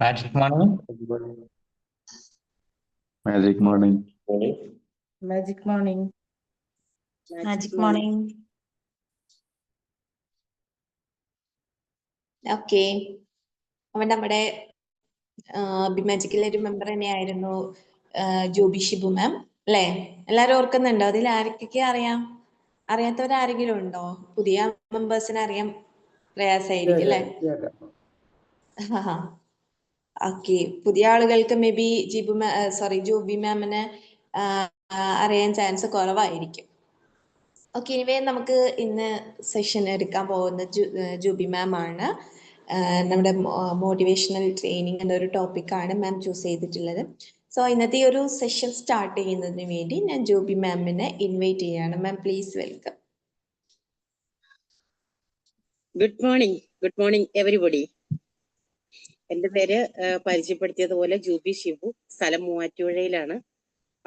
Magic morning. Magic morning. Magic morning. Magic morning. Okay, അവൻ നമ്മുടെ ബിമാജിക്കിലെ ഒരു മെമ്പർ തന്നെയായിരുന്നു ജോബി ഷിബു മാം അല്ലേ? എല്ലാരും ഓർക്കുന്നുണ്ടോ? അതിൽ ആർക്കൊക്കെ അറിയാം? അറിയാത്തവരാരെങ്കിലും ഉണ്ടോ? പുതിയ മെമ്പേഴ്സിനെ അറിയാൻ പ്രയാസമായിരിക്കും അല്ലേ? ഓക്കെ, പുതിയ ആളുകൾക്ക് മേ ബി ജോബി മാമിനെ അറിയാൻ ചാൻസ് കുറവായിരിക്കും. ഓക്കെ, ഇനിവേ നമുക്ക് ഇന്ന് സെഷൻ എടുക്കാൻ പോകുന്ന ജൂബി മാം ആണ്. നമ്മുടെ മോട്ടിവേഷണൽ ട്രെയിനിങ് എന്നൊരു ടോപ്പിക്കാണ് മാം ചൂസ് ചെയ്തിട്ടുള്ളത്. സോ ഇന്നത്തെ ഈ ഒരു സെഷൻ സ്റ്റാർട്ട് ചെയ്യുന്നതിന് വേണ്ടി ഞാൻ ജൂബി മാമിനെ ഇൻവൈറ്റ് ചെയ്യാണ്. Ma'am please welcome. Good morning everybody. എൻ്റെ പേര് പരിചയപ്പെടുത്തിയതുപോലെ ജൂബി ഷിബു, സ്ഥലം മൂവാറ്റുപുഴയിലാണ്.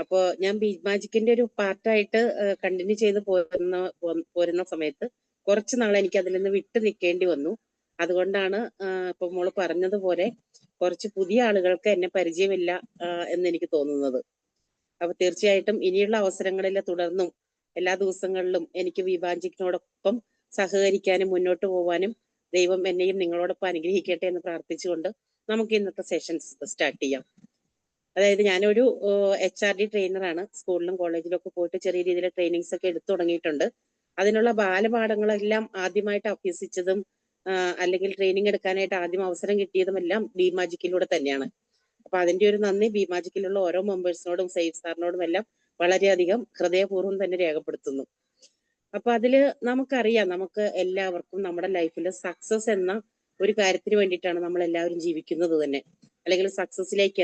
അപ്പോൾ ഞാൻ ബിമാജിക്കിന്റെ ഒരു പാർട്ടായിട്ട് കണ്ടിന്യൂ ചെയ്ത് പോരുന്ന സമയത്ത് കുറച്ച് നാൾ എനിക്ക് അതിൽ നിന്ന് വിട്ടു നിൽക്കേണ്ടി വന്നു. അതുകൊണ്ടാണ് ഇപ്പൊ മോള് പറഞ്ഞതുപോലെ കുറച്ച് പുതിയ ആളുകൾക്ക് എന്നെ പരിചയമില്ല എന്ന് എനിക്ക് തോന്നുന്നത്. അപ്പൊ തീർച്ചയായിട്ടും ഇനിയുള്ള അവസരങ്ങളിൽ തുടർന്നും എല്ലാ ദിവസങ്ങളിലും എനിക്ക് ബിമാജിക്കിനോടൊപ്പം സഹകരിക്കാനും മുന്നോട്ട് പോകാനും ദൈവം എന്നെയും നിങ്ങളോടൊപ്പം അനുഗ്രഹിക്കട്ടെ എന്ന് പ്രാർത്ഥിച്ചുകൊണ്ട് നമുക്ക് ഇന്നത്തെ സെഷൻസ് സ്റ്റാർട്ട് ചെയ്യാം. അതായത് ഞാനൊരു HRD ട്രെയിനറാണ്. സ്കൂളിലും കോളേജിലും ഒക്കെ പോയിട്ട് ചെറിയ രീതിയിൽ ട്രെയിനിങ്സ് ഒക്കെ എടുത്തു തുടങ്ങിയിട്ടുണ്ട്. അതിനുള്ള ബാലപാഠങ്ങളെല്ലാം ആദ്യമായിട്ട് അഭ്യസിച്ചതും അല്ലെങ്കിൽ ട്രെയിനിങ് എടുക്കാനായിട്ട് ആദ്യം അവസരം കിട്ടിയതും എല്ലാം ബിമാജിക്കിലൂടെ തന്നെയാണ്. അപ്പൊ അതിന്റെ ഒരു നന്ദി ബിമാജിക്കിലുള്ള ഓരോ മെമ്പേഴ്സിനോടും സേഫ് സാറിനോടും എല്ലാം വളരെയധികം ഹൃദയപൂർവ്വം തന്നെ രേഖപ്പെടുത്തുന്നു. അപ്പൊ അതില് നമുക്കറിയാം, നമുക്ക് എല്ലാവർക്കും നമ്മുടെ ലൈഫിൽ സക്സസ് എന്ന ഒരു കാര്യത്തിന് വേണ്ടിയിട്ടാണ് നമ്മൾ എല്ലാവരും ജീവിക്കുന്നത് തന്നെ. അല്ലെങ്കിൽ സക്സസിലേക്ക്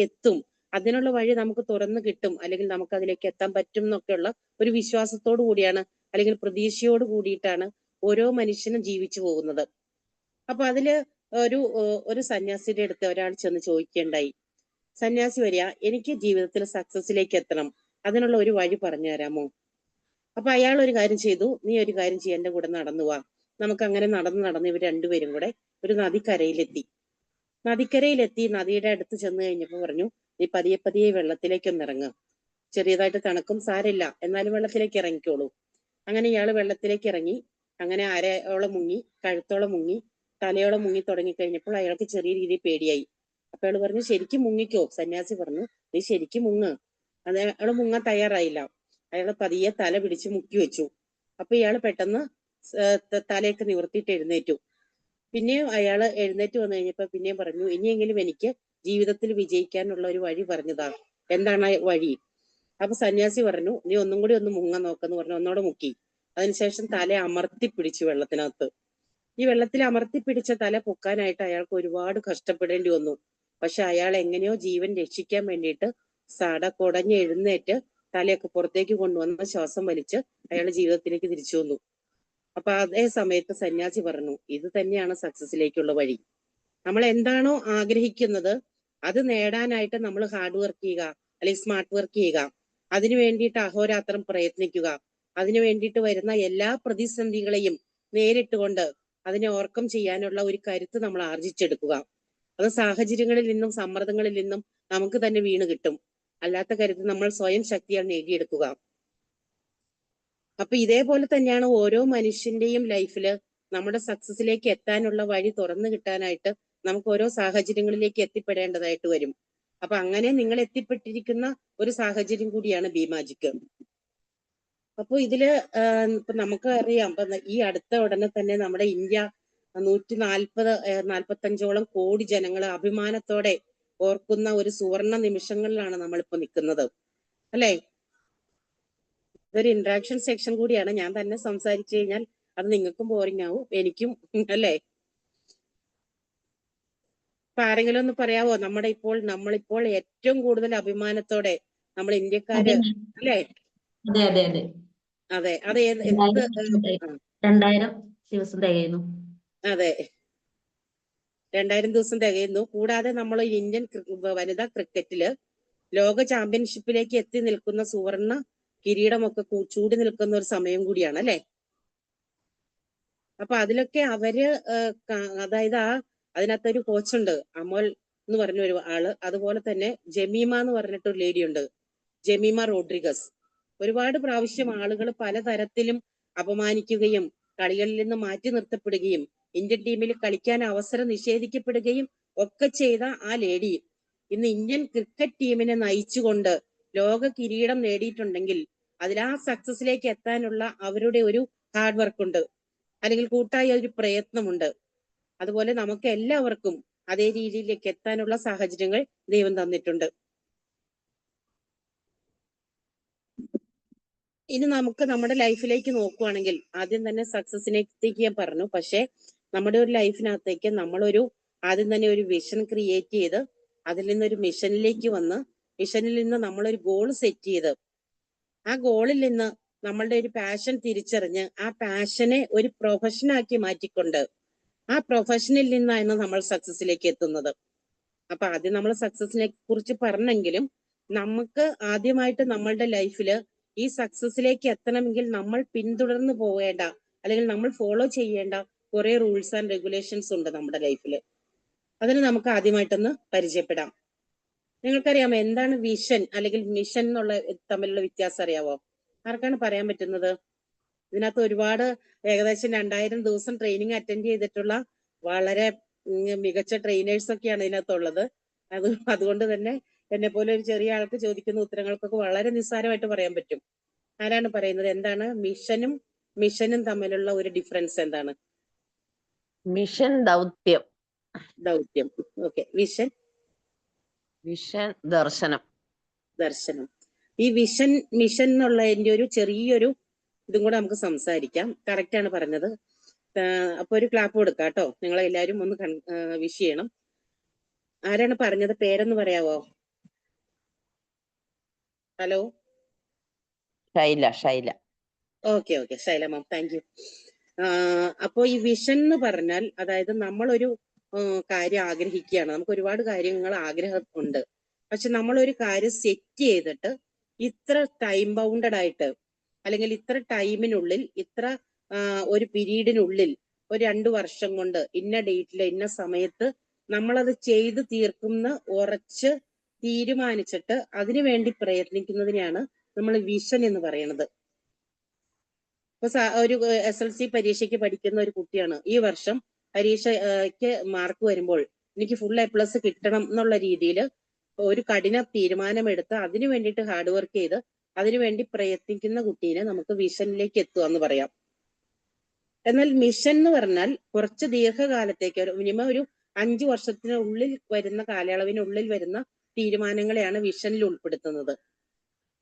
എത്തും, അതിനുള്ള വഴി നമുക്ക് തുറന്നു കിട്ടും, അല്ലെങ്കിൽ നമുക്ക് അതിലേക്ക് എത്താൻ പറ്റും എന്നൊക്കെയുള്ള ഒരു വിശ്വാസത്തോടു കൂടിയാണ്, അല്ലെങ്കിൽ പ്രതീക്ഷയോട് കൂടിയിട്ടാണ് ഓരോ മനുഷ്യനും ജീവിച്ചു പോകുന്നത്. അപ്പൊ അതില് ഒരു സന്യാസിയുടെ അടുത്ത് ഒരാൾ ചെന്ന് ചോദിക്കുകയുണ്ടായി. സന്യാസി വരിക, എനിക്ക് ജീവിതത്തിൽ സക്സസിലേക്ക് എത്തണം, അതിനുള്ള ഒരു വഴി പറഞ്ഞു തരാമോ? അപ്പൊ അയാൾ ഒരു കാര്യം ചെയ്തു, നീ ഒരു കാര്യം ചെയ്യാൻ എൻ്റെ കൂടെ നടന്നു വാ. നമുക്ക് അങ്ങനെ നടന്ന് ഇവർ രണ്ടുപേരും കൂടെ ഒരു നദിക്കരയിലെത്തി. നദിയുടെ അടുത്ത് ചെന്ന് കഴിഞ്ഞപ്പോൾ പറഞ്ഞു, നീ പതിയെ വെള്ളത്തിലേക്കൊന്ന് ഇറങ്ങുക. ചെറിയതായിട്ട് തണുക്കും, സാരില്ല, എന്നാലും വെള്ളത്തിലേക്ക് ഇറങ്ങിക്കോളൂ. അങ്ങനെ ഇയാൾ വെള്ളത്തിലേക്ക് ഇറങ്ങി. അങ്ങനെ അരയോളം മുങ്ങി, കഴുത്തോളം മുങ്ങി, തലയോളം മുങ്ങി തുടങ്ങിക്കഴിഞ്ഞപ്പോൾ അയാൾക്ക് ചെറിയ രീതിയിൽ പേടിയായി. അപ്പൊ അയാൾ പറഞ്ഞു, ശരിക്കും മുങ്ങിക്കോ? സന്യാസി പറഞ്ഞു, നീ ശരിക്കും മുങ്ങ്. അയാൾ മുങ്ങാൻ തയ്യാറായില്ല. അയാൾ പതിയെ തല പിടിച്ച് മുക്കി വെച്ചു. അപ്പൊ ഇയാൾ പെട്ടെന്ന് തലയൊക്കെ നിവർത്തിയിട്ട് എഴുന്നേറ്റു. പിന്നെയും അയാൾ എഴുന്നേറ്റ് വന്നു കഴിഞ്ഞപ്പോ പിന്നെയും പറഞ്ഞു, ഇനിയെങ്കിലും എനിക്ക് ജീവിതത്തിൽ വിജയിക്കാനുള്ള ഒരു വഴി പറഞ്ഞതാ, എന്താണ് ആ വഴി? അപ്പൊ സന്യാസി പറഞ്ഞു, നീ ഒന്നും കൂടി ഒന്ന് മുങ്ങാൻ നോക്കെന്ന് പറഞ്ഞു ഒന്നോടെ മുക്കി. അതിനുശേഷം തല അമർത്തി പിടിച്ചു വെള്ളത്തിനകത്ത്. ഈ വെള്ളത്തിൽ അമർത്തി പിടിച്ച തല പൊക്കാനായിട്ട് അയാൾക്ക് ഒരുപാട് കഷ്ടപ്പെടേണ്ടി വന്നു. പക്ഷെ അയാൾ എങ്ങനെയോ ജീവൻ രക്ഷിക്കാൻ വേണ്ടിയിട്ട് കുടഞ്ഞ് എഴുന്നേറ്റ് തലയൊക്കെ പുറത്തേക്ക് കൊണ്ടുവന്ന് ശ്വാസം വലിച്ച് അയാളുടെ ജീവിതത്തിലേക്ക് തിരിച്ചു വന്നു. അപ്പൊ അതേ സമയത്ത് സന്യാസി പറഞ്ഞു, ഇത് തന്നെയാണ് സക്സസിലേക്കുള്ള വഴി. നമ്മൾ എന്താണോ ആഗ്രഹിക്കുന്നത് അത് നേടാനായിട്ട് നമ്മൾ ഹാർഡ് വർക്ക് ചെയ്യുക, അല്ലെങ്കിൽ സ്മാർട്ട് വർക്ക് ചെയ്യുക, അതിനു വേണ്ടിയിട്ട് അഹോരാത്രം പ്രയത്നിക്കുക, അതിനു വേണ്ടിയിട്ട് വരുന്ന എല്ലാ പ്രതിസന്ധികളെയും നേരിട്ടുകൊണ്ട് അതിനെ ഓവർകം ചെയ്യാനുള്ള ഒരു കരുത്ത് നമ്മൾ ആർജിച്ചെടുക്കുക. അത് സാഹചര്യങ്ങളിൽ നിന്നും സമ്മർദ്ദങ്ങളിൽ നിന്നും നമുക്ക് തന്നെ വീണ് കിട്ടും. അല്ലാത്ത കരുത്ത് നമ്മൾ സ്വയം ശക്തിയാൽ നേടിയെടുക്കുക. അപ്പൊ ഇതേപോലെ തന്നെയാണ് ഓരോ മനുഷ്യന്റെയും ലൈഫില് നമ്മുടെ സക്സസിലേക്ക് എത്താനുള്ള വഴി തുറന്നു കിട്ടാനായിട്ട് നമുക്ക് ഓരോ സാഹചര്യങ്ങളിലേക്ക് എത്തിപ്പെടേണ്ടതായിട്ട് വരും. അപ്പൊ അങ്ങനെ നിങ്ങൾ എത്തിപ്പെട്ടിരിക്കുന്ന ഒരു സാഹചര്യം കൂടിയാണ് ബിമാജിക്ക്. അപ്പൊ ഇതില് ഇപ്പൊ നമുക്ക് അറിയാം, ഈ അടുത്ത ഉടനെ തന്നെ നമ്മുടെ ഇന്ത്യ 145 കോടി ജനങ്ങൾ അഭിമാനത്തോടെ ഓർക്കുന്ന ഒരു സുവർണ നിമിഷങ്ങളിലാണ് നമ്മളിപ്പോ നിൽക്കുന്നത്, അല്ലെ? ഇതൊരു ഇന്ററാക്ഷൻ സെക്ഷൻ കൂടിയാണ്. ഞാൻ തന്നെ സംസാരിച്ചു കഴിഞ്ഞാൽ അത് നിങ്ങൾക്കും ബോറിംഗ് ആവും, എനിക്കും, അല്ലേ? ഇപ്പൊ ആരെങ്കിലും ഒന്ന് പറയാവോ, നമ്മളിപ്പോൾ ഏറ്റവും കൂടുതൽ അഭിമാനത്തോടെ നമ്മൾ ഇന്ത്യക്കാര്, അല്ലേ? അതെ, അത് 2000 ദിവസം തികയുന്നു. അതെ, 2000 ദിവസം തികയുന്നു. കൂടാതെ നമ്മൾ ഇന്ത്യൻ വനിതാ ക്രിക്കറ്റില് ലോക ചാമ്പ്യൻഷിപ്പിലേക്ക് എത്തി നിൽക്കുന്ന സുവർണ കിരീടമൊക്കെ ചൂടി നിൽക്കുന്ന ഒരു സമയം കൂടിയാണ്, അല്ലെ? അപ്പൊ അതിലൊക്കെ അവര്, അതായത് അതിനകത്തൊരു കോച്ചുണ്ട്, അമോൽ എന്ന് പറഞ്ഞ ഒരു ആള്. അതുപോലെ തന്നെ ജമീമ എന്ന് പറഞ്ഞിട്ടൊരു ലേഡി ഉണ്ട്, ജമീമ റോഡ്രിഗസ്. ഒരുപാട് പ്രാവശ്യം ആളുകൾ പലതരത്തിലും അപമാനിക്കുകയും കളികളിൽ നിന്ന് മാറ്റി നിർത്തപ്പെടുകയും ഇന്ത്യൻ ടീമിൽ കളിക്കാൻ അവസരം നിഷേധിക്കപ്പെടുകയും ഒക്കെ ചെയ്ത ആ ലേഡി ഇന്ന് ഇന്ത്യൻ ക്രിക്കറ്റ് ടീമിനെ നയിച്ചുകൊണ്ട് ലോക കിരീടം നേടിയിട്ടുണ്ടെങ്കിൽ അതിൽ ആ സക്സസിലേക്ക് എത്താനുള്ള അവരുടെ ഒരു ഹാർഡ് വർക്ക് ഉണ്ട്, അല്ലെങ്കിൽ കൂട്ടായ ഒരു പ്രയത്നമുണ്ട്. അതുപോലെ നമുക്ക് എല്ലാവർക്കും അതേ രീതിയിലേക്ക് എത്താനുള്ള സാഹചര്യങ്ങൾ ദൈവം തന്നിട്ടുണ്ട്. ഇനി നമുക്ക് നമ്മുടെ ലൈഫിലേക്ക് നോക്കുവാണെങ്കിൽ ആദ്യം തന്നെ സക്സസിനേക്ക് ഞാൻ പറഞ്ഞു, പക്ഷെ നമ്മുടെ ഒരു ലൈഫിനകത്തേക്ക് നമ്മളൊരു ആദ്യം തന്നെ ഒരു വിഷൻ ക്രിയേറ്റ് ചെയ്ത് അതിൽ നിന്നൊരു മിഷനിലേക്ക് വന്ന് മിഷനിൽ നിന്ന് നമ്മളൊരു ഗോൾ സെറ്റ് ചെയ്ത് ആ ഗോളിൽ നിന്ന് നമ്മളുടെ ഒരു പാഷൻ തിരിച്ചറിഞ്ഞ് ആ പാഷനെ ഒരു പ്രൊഫഷനാക്കി മാറ്റിക്കൊണ്ട് ആ പ്രൊഫഷനിൽ നിന്നാണ് നമ്മൾ സക്സസിലേക്ക് എത്തുന്നത്. അപ്പൊ ആദ്യം നമ്മൾ സക്സസിനെ കുറിച്ച് പറഞ്ഞെങ്കിലും നമുക്ക് ആദ്യമായിട്ട് നമ്മളുടെ ലൈഫില് ഈ സക്സസിലേക്ക് എത്തണമെങ്കിൽ നമ്മൾ പിന്തുടർന്ന് പോവേണ്ട അല്ലെങ്കിൽ നമ്മൾ ഫോളോ ചെയ്യേണ്ട കുറെ റൂൾസ് ആൻഡ് റെഗുലേഷൻസ് ഉണ്ട് നമ്മുടെ ലൈഫിൽ. അതിന് നമുക്ക് ആദ്യമായിട്ടൊന്ന് പരിചയപ്പെടാം. നിങ്ങൾക്കറിയാമോ എന്താണ് വിഷൻ അല്ലെങ്കിൽ മിഷൻ എന്നുള്ള തമ്മിലുള്ള വ്യത്യാസം അറിയാവോ? ആർക്കാണ് പറയാൻ പറ്റുന്നത്? ഇതിനകത്ത് ഒരുപാട് ഏകദേശം 2000 ദിവസം ട്രെയിനിങ് അറ്റൻഡ് ചെയ്തിട്ടുള്ള വളരെ മികച്ച ട്രെയിനേഴ്സ് ഒക്കെയാണ് ഇതിനകത്തുള്ളത്. അതുകൊണ്ട് തന്നെ എന്നെ പോലെ ഒരു ചെറിയ ആൾക്ക് ചോദിക്കുന്ന ഉത്തരങ്ങൾക്കൊക്കെ വളരെ നിസ്സാരമായിട്ട് പറയാൻ പറ്റും. ആരാണ് പറയുന്നത്? എന്താണ് മിഷനും തമ്മിലുള്ള ഒരു ഡിഫറൻസ് എന്താണ്? മിഷൻ ദൗത്യം. ദൗത്യം. ഓക്കെ. വിഷൻ ദർശനം. ഈ മിഷൻ എന്നുള്ളതിന്റെ ഒരു ചെറിയൊരു ഇതും കൂടെ നമുക്ക് സംസാരിക്കാം. കറക്റ്റ് ആണ് പറഞ്ഞത്. അപ്പൊ ഒരു ക്ലാപ്പ് കൊടുക്കാം കേട്ടോ. നിങ്ങളെ എല്ലാവരും ഒന്ന് വിഷ് ചെയ്യണം. ആരാണ് പറഞ്ഞത്? പേരൊന്ന് പറയാവോ? ഹലോ. ശൈല. ഓക്കെ. ശൈല മാം, താങ്ക് യു. അപ്പോ ഈ വിഷൻ എന്ന് പറഞ്ഞാൽ അതായത് നമ്മളൊരു കാര്യം ആഗ്രഹിക്കുകയാണ്. നമുക്ക് ഒരുപാട് കാര്യങ്ങൾ ആഗ്രഹം ഉണ്ട്. പക്ഷെ നമ്മളൊരു കാര്യം സെറ്റ് ചെയ്തിട്ട് ഇത്ര ടൈം ബൗണ്ടഡ് ആയിട്ട് അല്ലെങ്കിൽ ഇത്ര ടൈമിനുള്ളിൽ ഇത്ര ഒരു പീരീഡിനുള്ളിൽ ഒരു 2 വർഷം കൊണ്ട് ഇന്ന ഡേറ്റില് ഇന്ന സമയത്ത് നമ്മളത് ചെയ്ത് തീർക്കുന്ന ഉറച്ച് തീരുമാനിച്ചിട്ട് അതിനു വേണ്ടി പ്രയത്നിക്കുന്നതിനെയാണ് നമ്മൾ വിഷൻ എന്ന് പറയുന്നത്. ഇപ്പൊ ഒരു SLC പരീക്ഷയ്ക്ക് പഠിക്കുന്ന ഒരു കുട്ടിയാണ്. ഈ വർഷം പരീക്ഷയ്ക്ക് മാർക്ക് വരുമ്പോൾ എനിക്ക് ഫുൾ A+ കിട്ടണം എന്നുള്ള രീതിയിൽ ഒരു കഠിന തീരുമാനമെടുത്ത് അതിനു വേണ്ടിയിട്ട് ഹാർഡ് വർക്ക് ചെയ്ത് അതിനുവേണ്ടി പ്രയത്നിക്കുന്ന കുട്ടീനെ നമുക്ക് വിഷനിലേക്ക് എത്തുക എന്ന് പറയാം. എന്നാൽ മിഷൻ എന്ന് പറഞ്ഞാൽ കുറച്ച് ദീർഘകാലത്തേക്ക് മിനിമം ഒരു 5 വർഷത്തിനുള്ളിൽ വരുന്ന കാലയളവിനുള്ളിൽ വരുന്ന തീരുമാനങ്ങളെയാണ് വിഷനിൽ ഉൾപ്പെടുത്തുന്നത്.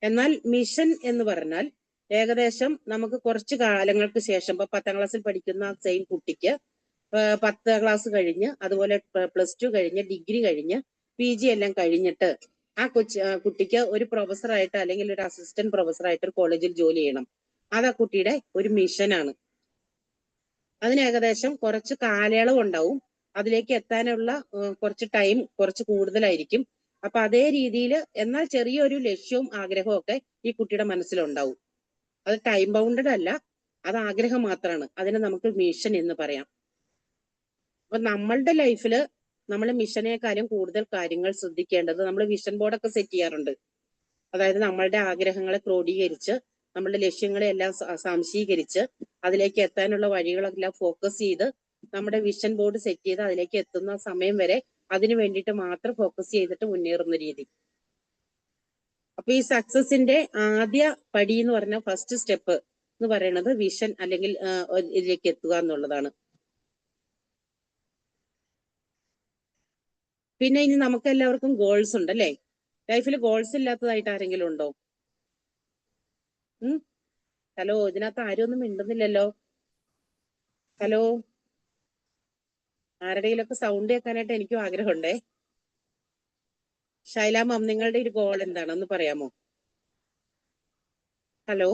എന്നാൽ മിഷൻ എന്ന് പറഞ്ഞാൽ ഏകദേശം നമുക്ക് കുറച്ച് കാലങ്ങൾക്ക് ശേഷം ഇപ്പൊ 10ാം ക്ലാസ്സിൽ പഠിക്കുന്ന സെയിം കുട്ടിക്ക് 10ാം ക്ലാസ് കഴിഞ്ഞ് അതുപോലെ +2 കഴിഞ്ഞ് ഡിഗ്രി കഴിഞ്ഞ് PG എല്ലാം കഴിഞ്ഞിട്ട് ആ കുട്ടിക്ക് ഒരു പ്രൊഫസറായിട്ട് അല്ലെങ്കിൽ ഒരു അസിസ്റ്റന്റ് പ്രൊഫസറായിട്ട് ഒരു കോളേജിൽ ജോലി ചെയ്യണം. അത് ആ കുട്ടിയുടെ ഒരു മിഷനാണ്. അതിന് ഏകദേശം കുറച്ച് കാലയളവ് ഉണ്ടാവും. അതിലേക്ക് എത്താനുള്ള കുറച്ച് ടൈം കുറച്ച് കൂടുതലായിരിക്കും. അപ്പൊ അതേ രീതിയിൽ എന്നാൽ ചെറിയൊരു ലക്ഷ്യവും ആഗ്രഹവും ഒക്കെ ഈ കുട്ടിയുടെ മനസ്സിലുണ്ടാവും. അത് ടൈം ബൗണ്ടഡ് അല്ല, അത് ആഗ്രഹം മാത്രമാണ്. അതിനെ നമുക്ക് മിഷൻ എന്ന് പറയാം. അപ്പൊ നമ്മളുടെ ലൈഫില് നമ്മൾ മിഷനേക്കാളും കൂടുതൽ കാര്യങ്ങൾ ശ്രദ്ധിക്കേണ്ടത് നമ്മൾ വിഷൻ ബോർഡൊക്കെ സെറ്റ് ചെയ്യാറുണ്ട്. അതായത് നമ്മളുടെ ആഗ്രഹങ്ങളെ ക്രോഡീകരിച്ച് നമ്മളുടെ ലക്ഷ്യങ്ങളെ എല്ലാം സംശീകരിച്ച് അതിലേക്ക് എത്താനുള്ള വഴികളെല്ലാം ഫോക്കസ് ചെയ്ത് നമ്മുടെ വിഷൻ ബോർഡ് സെറ്റ് ചെയ്ത് അതിലേക്ക് എത്തുന്ന സമയം വരെ അതിനു വേണ്ടിയിട്ട് മാത്രം ഫോക്കസ് ചെയ്തിട്ട് മുന്നേറുന്ന രീതി. അപ്പൊ ഈ സക്സസിന്റെ ആദ്യ പടി എന്ന് പറഞ്ഞ ഫസ്റ്റ് സ്റ്റെപ്പ് എന്ന് പറയുന്നത് വിഷൻ അല്ലെങ്കിൽ ഇതിലേക്ക് എത്തുക എന്നുള്ളതാണ്. പിന്നെ ഇനി നമുക്ക് എല്ലാവർക്കും ഗോൾസ് ഉണ്ട് അല്ലേ? ലൈഫിൽ ഗോൾസ് ഇല്ലാത്തതായിട്ട് ആരെങ്കിലും ഉണ്ടോ? ഹലോ, ഇതിനകത്ത് ആരും ഒന്നും മിണ്ടുന്നില്ലല്ലോ. ഹലോ, ആരുടെയിലൊക്കെ സൗണ്ട് കേൾക്കാനായിട്ട് എനിക്കും ആഗ്രഹമുണ്ടേ. ശൈല മാം, നിങ്ങളുടെ ഒരു ഗോൾ എന്താണ് ഒന്ന് പറയാമോ? ഹലോ.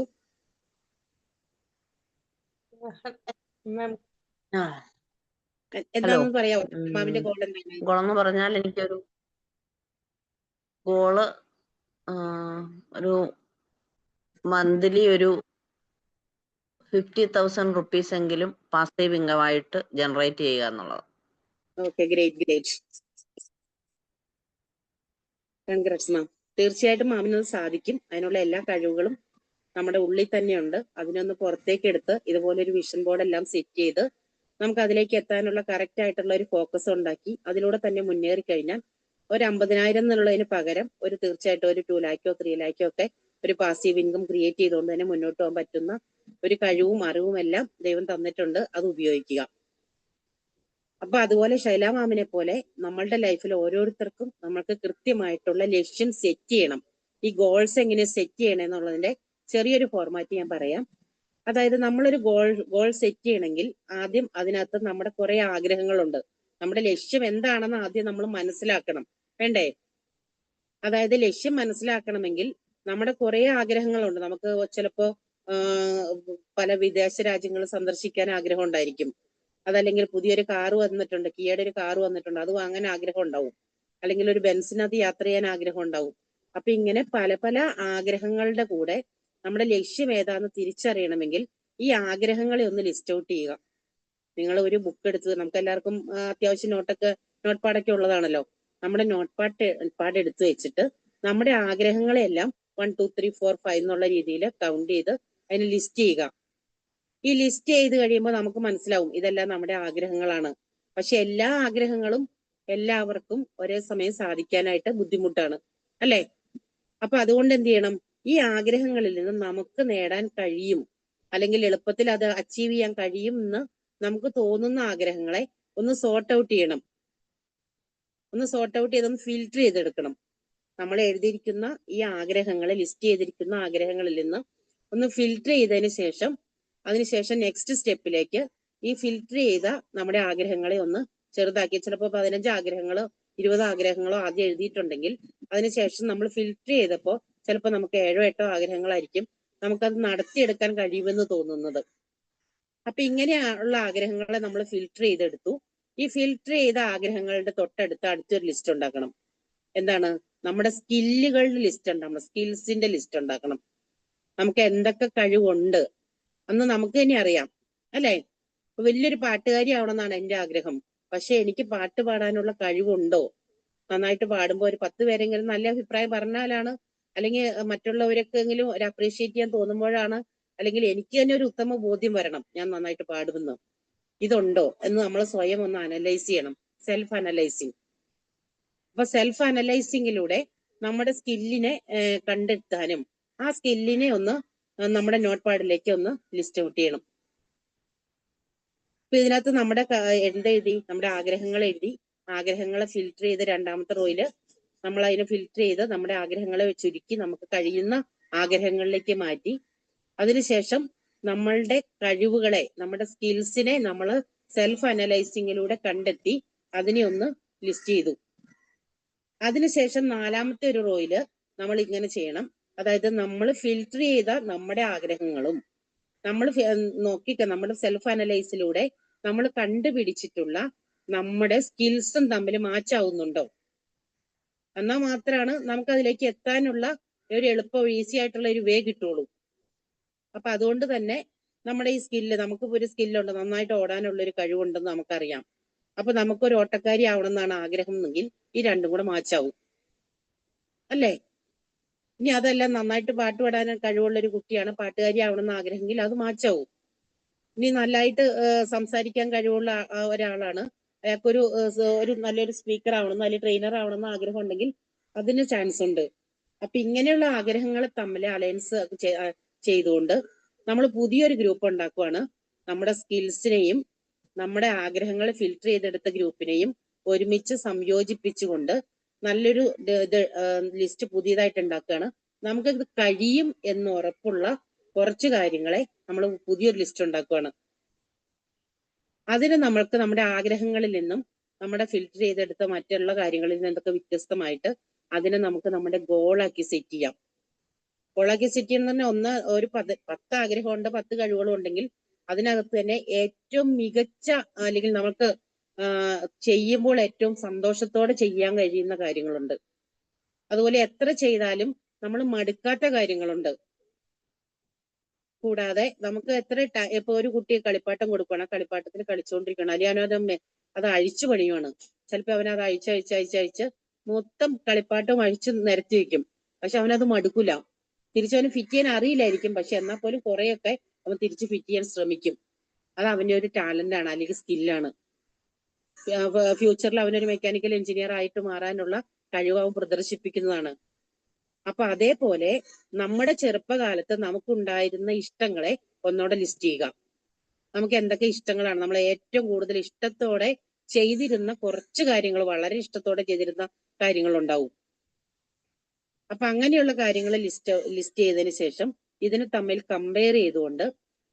എന്താണെന്ന് പറയാമോ? മാമിന്റെ ഗോൾ എന്താണ്? ഗോളെന്ന് പറഞ്ഞാൽ എനിക്കൊരു ഗോള് ഒരു മന്ത്ലി ഒരു 50,000 റുപ്പീസ് എങ്കിലും പാസീവ് ഇൻകം ആയിട്ട് ജനറേറ്റ് ചെയ്യുക എന്നുള്ളത്. Okay, great. കൺഗ്രാറ്റ്സ് മാം. തീർച്ചയായിട്ടും മാമിന് അത് സാധിക്കും. അതിനുള്ള എല്ലാ കഴിവുകളും നമ്മുടെ ഉള്ളിൽ തന്നെയുണ്ട്. അതിനൊന്ന് പുറത്തേക്ക് എടുത്ത് ഇതുപോലൊരു വിഷൻ ബോർഡ് എല്ലാം സെറ്റ് ചെയ്ത് നമുക്ക് അതിലേക്ക് എത്താനുള്ള കറക്റ്റ് ആയിട്ടുള്ള ഒരു ഫോക്കസ് ഉണ്ടാക്കി അതിലൂടെ തന്നെ മുന്നേറി കഴിഞ്ഞാൽ ഒരു 50,000 എന്നുള്ളതിന് പകരം തീർച്ചയായിട്ടും ഒരു 2 ലാഖോ 3 ലാഖോ ഒക്കെ ഒരു പാസീവ് ഇൻകം ക്രിയേറ്റ് ചെയ്തുകൊണ്ട് തന്നെ മുന്നോട്ട് പോകാൻ പറ്റുന്ന ഒരു കഴിവും അറിവും എല്ലാം ദൈവം തന്നിട്ടുണ്ട്. അത് ഉപയോഗിക്കുക. അപ്പൊ അതുപോലെ ശൈല മാമിനെ പോലെ നമ്മളുടെ ലൈഫിൽ ഓരോരുത്തർക്കും നമ്മൾക്ക് കൃത്യമായിട്ടുള്ള ലക്ഷ്യം സെറ്റ് ചെയ്യണം. ഈ ഗോൾസ് എങ്ങനെ സെറ്റ് ചെയ്യണം എന്നുള്ളതിന്റെ ചെറിയൊരു ഫോർമാറ്റ് ഞാൻ പറയാം. അതായത് നമ്മളൊരു ഗോൾ സെറ്റ് ചെയ്യണമെങ്കിൽ ആദ്യം അതിനകത്ത് നമ്മുടെ കുറെ ആഗ്രഹങ്ങളുണ്ട്. നമ്മുടെ ലക്ഷ്യം എന്താണെന്ന് ആദ്യം നമ്മൾ മനസ്സിലാക്കണം, വേണ്ടേ? അതായത് ലക്ഷ്യം മനസ്സിലാക്കണമെങ്കിൽ നമ്മുടെ കുറെ ആഗ്രഹങ്ങളുണ്ട്. നമുക്ക് ചിലപ്പോ പല വിദേശ രാജ്യങ്ങൾ സന്ദർശിക്കാൻ ആഗ്രഹം ഉണ്ടായിരിക്കും. അതല്ലെങ്കിൽ പുതിയൊരു കാറ് വന്നിട്ടുണ്ട്, കിയയുടെ ഒരു കാറ് വന്നിട്ടുണ്ട്, അത് വാങ്ങാൻ ആഗ്രഹം ഉണ്ടാവും. അല്ലെങ്കിൽ ഒരു ബെൻസിനകത്ത് യാത്ര ചെയ്യാൻ ആഗ്രഹം ഉണ്ടാവും. അപ്പൊ ഇങ്ങനെ പല പല ആഗ്രഹങ്ങളുടെ കൂടെ നമ്മുടെ ലക്ഷ്യം ഏതാന്ന് തിരിച്ചറിയണമെങ്കിൽ ഈ ആഗ്രഹങ്ങളെ ഒന്ന് ലിസ്റ്റ് ഔട്ട് ചെയ്യുക. നിങ്ങൾ ഒരു ബുക്ക് എടുത്ത്, നമുക്ക് എല്ലാവർക്കും അത്യാവശ്യം നോട്ട് പാഡൊക്കെ ഉള്ളതാണല്ലോ. നമ്മുടെ നോട്ട് പാഡ് എടുത്ത് വെച്ചിട്ട് നമ്മുടെ ആഗ്രഹങ്ങളെല്ലാം 1 2 3 4 5 എന്നുള്ള രീതിയിൽ കൗണ്ട് ചെയ്ത് അതിന് ലിസ്റ്റ് ചെയ്യുക. ഈ ലിസ്റ്റ് ചെയ്ത് കഴിയുമ്പോൾ നമുക്ക് മനസ്സിലാവും ഇതെല്ലാം നമ്മുടെ ആഗ്രഹങ്ങളാണ്. പക്ഷെ എല്ലാ ആഗ്രഹങ്ങളും എല്ലാവർക്കും ഒരേ സമയം സാധിക്കാനായിട്ട് ബുദ്ധിമുട്ടാണ്, അല്ലെ? അപ്പൊ അതുകൊണ്ട് എന്ത് ചെയ്യണം? ഈ ആഗ്രഹങ്ങളിൽ നിന്ന് നമുക്ക് നേടാൻ കഴിയും, അല്ലെങ്കിൽ എളുപ്പത്തിൽ അത് അച്ചീവ് ചെയ്യാൻ കഴിയും എന്ന് നമുക്ക് തോന്നുന്ന ആഗ്രഹങ്ങളെ ഒന്ന് സോർട്ട് ഔട്ട് ചെയ്യണം. ഒന്ന് ഫിൽറ്റർ ചെയ്തെടുക്കണം. നമ്മൾ എഴുതിയിരിക്കുന്ന ഈ ആഗ്രഹങ്ങളെ, ലിസ്റ്റ് ചെയ്തിരിക്കുന്ന ആഗ്രഹങ്ങളിൽ നിന്ന് ഒന്ന് ഫിൽറ്റർ ചെയ്തതിന് ശേഷം അതിനുശേഷം നെക്സ്റ്റ് സ്റ്റെപ്പിലേക്ക് ഈ ഫിൽറ്റർ ചെയ്ത നമ്മുടെ ആഗ്രഹങ്ങളെ ഒന്ന് ചെറുതാക്കി, ചിലപ്പോൾ 15 ആഗ്രഹങ്ങളോ 20 ആഗ്രഹങ്ങളോ ആദ്യം എഴുതിയിട്ടുണ്ടെങ്കിൽ അതിനുശേഷം നമ്മൾ ഫിൽറ്റർ ചെയ്തപ്പോൾ ചിലപ്പോൾ നമുക്ക് 7 8 ആഗ്രഹങ്ങളായിരിക്കും നമുക്കത് നടത്തിയെടുക്കാൻ കഴിയുമെന്ന് തോന്നുന്നത്. അപ്പൊ ഇങ്ങനെയുള്ള ആഗ്രഹങ്ങളെ നമ്മൾ ഫിൽറ്റർ ചെയ്തെടുത്തു. ഈ ഫിൽറ്റർ ചെയ്ത ആഗ്രഹങ്ങളുടെ അടുത്തൊരു ലിസ്റ്റ് ഉണ്ടാക്കണം. എന്താണ്? നമ്മുടെ സ്കില്ലുകളുടെ ലിസ്റ്റ് ഉണ്ടാക്കണം, സ്കിൽസിന്റെ ലിസ്റ്റ് ഉണ്ടാക്കണം. നമുക്ക് എന്തൊക്കെ കഴിവുണ്ട് അന്ന് നമുക്ക് തന്നെ അറിയാം, അല്ലെ? വലിയൊരു പാട്ടുകാരി ആവണമെന്നാണ് എന്റെ ആഗ്രഹം. പക്ഷെ എനിക്ക് പാട്ട് പാടാനുള്ള കഴിവുണ്ടോ? നന്നായിട്ട് പാടുമ്പോൾ ഒരു 10 പേരെങ്കിലും നല്ല അഭിപ്രായം പറഞ്ഞാലാണ്, അല്ലെങ്കിൽ മറ്റുള്ളവരൊക്കെ എങ്കിലും ഒരു അപ്രീഷിയേറ്റ് ചെയ്യാൻ തോന്നുമ്പോഴാണ്, അല്ലെങ്കിൽ എനിക്ക് തന്നെ ഒരു ഉത്തമ ബോധ്യം വരണം ഞാൻ നന്നായിട്ട് പാടുമെന്ന്. ഇതുണ്ടോ എന്ന് നമ്മൾ സ്വയം ഒന്ന് അനലൈസ് ചെയ്യണം, സെൽഫ് അനലൈസിങ്. അപ്പൊ സെൽഫ് അനലൈസിങ്ങിലൂടെ നമ്മുടെ സ്കില്ലിനെ കണ്ടെത്താനും ആ സ്കില്ലിനെ ഒന്ന് നമ്മുടെ നോട്ട് പാഡിലേക്ക് ഒന്ന് ലിസ്റ്റ് ഔട്ട് ചെയ്യണം. അപ്പൊ ഇതിനകത്ത് നമ്മുടെ എന്തെഴുതി? നമ്മുടെ ആഗ്രഹങ്ങൾ എഴുതി. ആഗ്രഹങ്ങളെ ഫിൽറ്റർ ചെയ്ത് രണ്ടാമത്തെ റോയില് നമ്മൾ അതിനെ ഫിൽറ്റർ ചെയ്ത് നമ്മുടെ ആഗ്രഹങ്ങളെ ചുരുക്കി നമുക്ക് കഴിയുന്ന ആഗ്രഹങ്ങളിലേക്ക് മാറ്റി. അതിനുശേഷം നമ്മളുടെ കഴിവുകളെ, നമ്മുടെ സ്കിൽസിനെ നമ്മൾ സെൽഫ് അനലൈസിങ്ങിലൂടെ കണ്ടെത്തി അതിനെ ഒന്ന് ലിസ്റ്റ് ചെയ്തു. അതിനുശേഷം നാലാമത്തെ ഒരു റോയില് നമ്മൾ ഇങ്ങനെ ചെയ്യണം. അതായത് നമ്മൾ ഫിൽറ്റർ ചെയ്ത നമ്മുടെ ആഗ്രഹങ്ങളും നമ്മൾ നമ്മുടെ സെൽഫ് അനലൈസിലൂടെ നമ്മൾ കണ്ടുപിടിച്ചിട്ടുള്ള നമ്മുടെ സ്കിൽസും തമ്മിൽ മാച്ച് ആവുന്നുണ്ടോ? എന്നാൽ മാത്രമാണ് നമുക്ക് അതിലേക്ക് എത്താനുള്ള ഒരു എളുപ്പം, ഈസി ആയിട്ടുള്ള ഒരു വേ കിട്ടുള്ളൂ. അപ്പൊ അതുകൊണ്ട് തന്നെ നമ്മുടെ ഈ സ്കില്ല്, നമുക്ക് ഒരു സ്കില്ലുണ്ട്, നന്നായിട്ട് ഓടാനുള്ള ഒരു കഴിവുണ്ടെന്ന് നമുക്കറിയാം. അപ്പൊ നമുക്കൊരു ഓട്ടക്കാരി ആവണമെന്നാണ് ആഗ്രഹം എങ്കിൽ ഈ രണ്ടും കൂടെ മാച്ചാവും, അല്ലേ? ഇനി അതെല്ലാം നന്നായിട്ട് പാട്ട് പാടാൻ കഴിവുള്ള ഒരു കുട്ടിയാണ്, പാട്ടുകാരി ആവണമെന്ന് ആഗ്രഹമെങ്കിൽ അത് മാച്ചാവും. ഇനി നല്ലതായിട്ട് സംസാരിക്കാൻ കഴിവുള്ള ഒരാളാണ്, അയാൾക്കൊരു നല്ലൊരു സ്പീക്കർ ആവണം, നല്ല ട്രെയിനർ ആവണമെന്ന് ആഗ്രഹം ഉണ്ടെങ്കിൽ അതിന് ചാൻസ് ഉണ്ട്. അപ്പൊ ഇങ്ങനെയുള്ള ആഗ്രഹങ്ങളെ തമ്മിൽ അലയൻസ് ചെയ്തുകൊണ്ട് നമ്മൾ പുതിയൊരു ഗ്രൂപ്പ് ഉണ്ടാക്കുവാണ്. നമ്മുടെ സ്കിൽസിനെയും നമ്മുടെ ആഗ്രഹങ്ങളെ ഫിൽറ്റർ ചെയ്തെടുത്ത ഗ്രൂപ്പിനെയും ഒരുമിച്ച് സംയോജിപ്പിച്ചുകൊണ്ട് നല്ലൊരു ലിസ്റ്റ് പുതിയതായിട്ട് ഉണ്ടാക്കുകയാണ്. നമുക്കത് കഴിയും എന്ന് ഉറപ്പുള്ള കുറച്ച് കാര്യങ്ങളെ നമ്മൾ പുതിയൊരു ലിസ്റ്റ് ഉണ്ടാക്കുകയാണ്. അതിന് നമ്മൾക്ക് നമ്മുടെ ആഗ്രഹങ്ങളിൽ നിന്നും നമ്മുടെ ഫിൽറ്റർ ചെയ്തെടുത്ത മറ്റുള്ള കാര്യങ്ങളിൽ നിന്നൊക്കെ വ്യത്യസ്തമായിട്ട് അതിനെ നമുക്ക് നമ്മുടെ ഗോളാക്കി സെറ്റ് ചെയ്യാം. ഗോളാക്കി സെറ്റ് ചെയ്യുന്ന തന്നെ ഒരു 10 ആഗ്രഹമുണ്ട്, 10 കഴിവുകളും ഉണ്ടെങ്കിൽ അതിനകത്ത് തന്നെ ഏറ്റവും മികച്ച, അല്ലെങ്കിൽ നമുക്ക് ചെയ്യുമ്പോൾ ഏറ്റവും സന്തോഷത്തോടെ ചെയ്യാൻ കഴിയുന്ന കാര്യങ്ങളുണ്ട്. അതുപോലെ എത്ര ചെയ്താലും നമ്മൾ മടുക്കാത്ത കാര്യങ്ങളുണ്ട്. കൂടാതെ നമുക്ക് ഇപ്പൊ ഒരു കുട്ടിയെ കളിപ്പാട്ടം കൊടുക്കണം, കളിപ്പാട്ടത്തിൽ കളിച്ചുകൊണ്ടിരിക്കണം, അല്ലെങ്കിൽ അത് അഴിച്ചു പണിയുമാണ്. ചിലപ്പോൾ അവൻ അത് അഴിച്ച് മൊത്തം കളിപ്പാട്ടം അഴിച്ച് നിരത്തി വെക്കും. പക്ഷെ അവനത് മടുക്കൂല. തിരിച്ചവന് ഫിറ്റ് ചെയ്യാൻ അറിയില്ലായിരിക്കും. പക്ഷെ എന്നാൽ പോലും കുറെയൊക്കെ അവൻ തിരിച്ച് ഫിറ്റ് ചെയ്യാൻ ശ്രമിക്കും. അത് അവന്റെ ഒരു ടാലന്റ് ആണ്, അല്ലെങ്കിൽ സ്കില്ലാണ്. ഫ്യൂച്ചറിൽ അവനൊരു മെക്കാനിക്കൽ എഞ്ചിനീയർ ആയിട്ട് മാറാനുള്ള കഴിവ് അവൻ പ്രദർശിപ്പിക്കുന്നതാണ്. അപ്പൊ അതേപോലെ നമ്മുടെ ചെറുപ്പകാലത്ത് നമുക്കുണ്ടായിരുന്ന ഇഷ്ടങ്ങളെ ഒന്നോടെ ലിസ്റ്റ് ചെയ്യുക. നമുക്ക് എന്തൊക്കെ ഇഷ്ടങ്ങളാണ്, നമ്മൾ ഏറ്റവും കൂടുതൽ ഇഷ്ടത്തോടെ ചെയ്തിരുന്ന കുറച്ച് കാര്യങ്ങൾ, വളരെ ഇഷ്ടത്തോടെ ചെയ്തിരുന്ന കാര്യങ്ങൾ ഉണ്ടാവും. അപ്പൊ അങ്ങനെയുള്ള കാര്യങ്ങൾ ലിസ്റ്റ് ചെയ്തതിന് ശേഷം ഇതിന് തമ്മിൽ കമ്പയർ ചെയ്തുകൊണ്ട്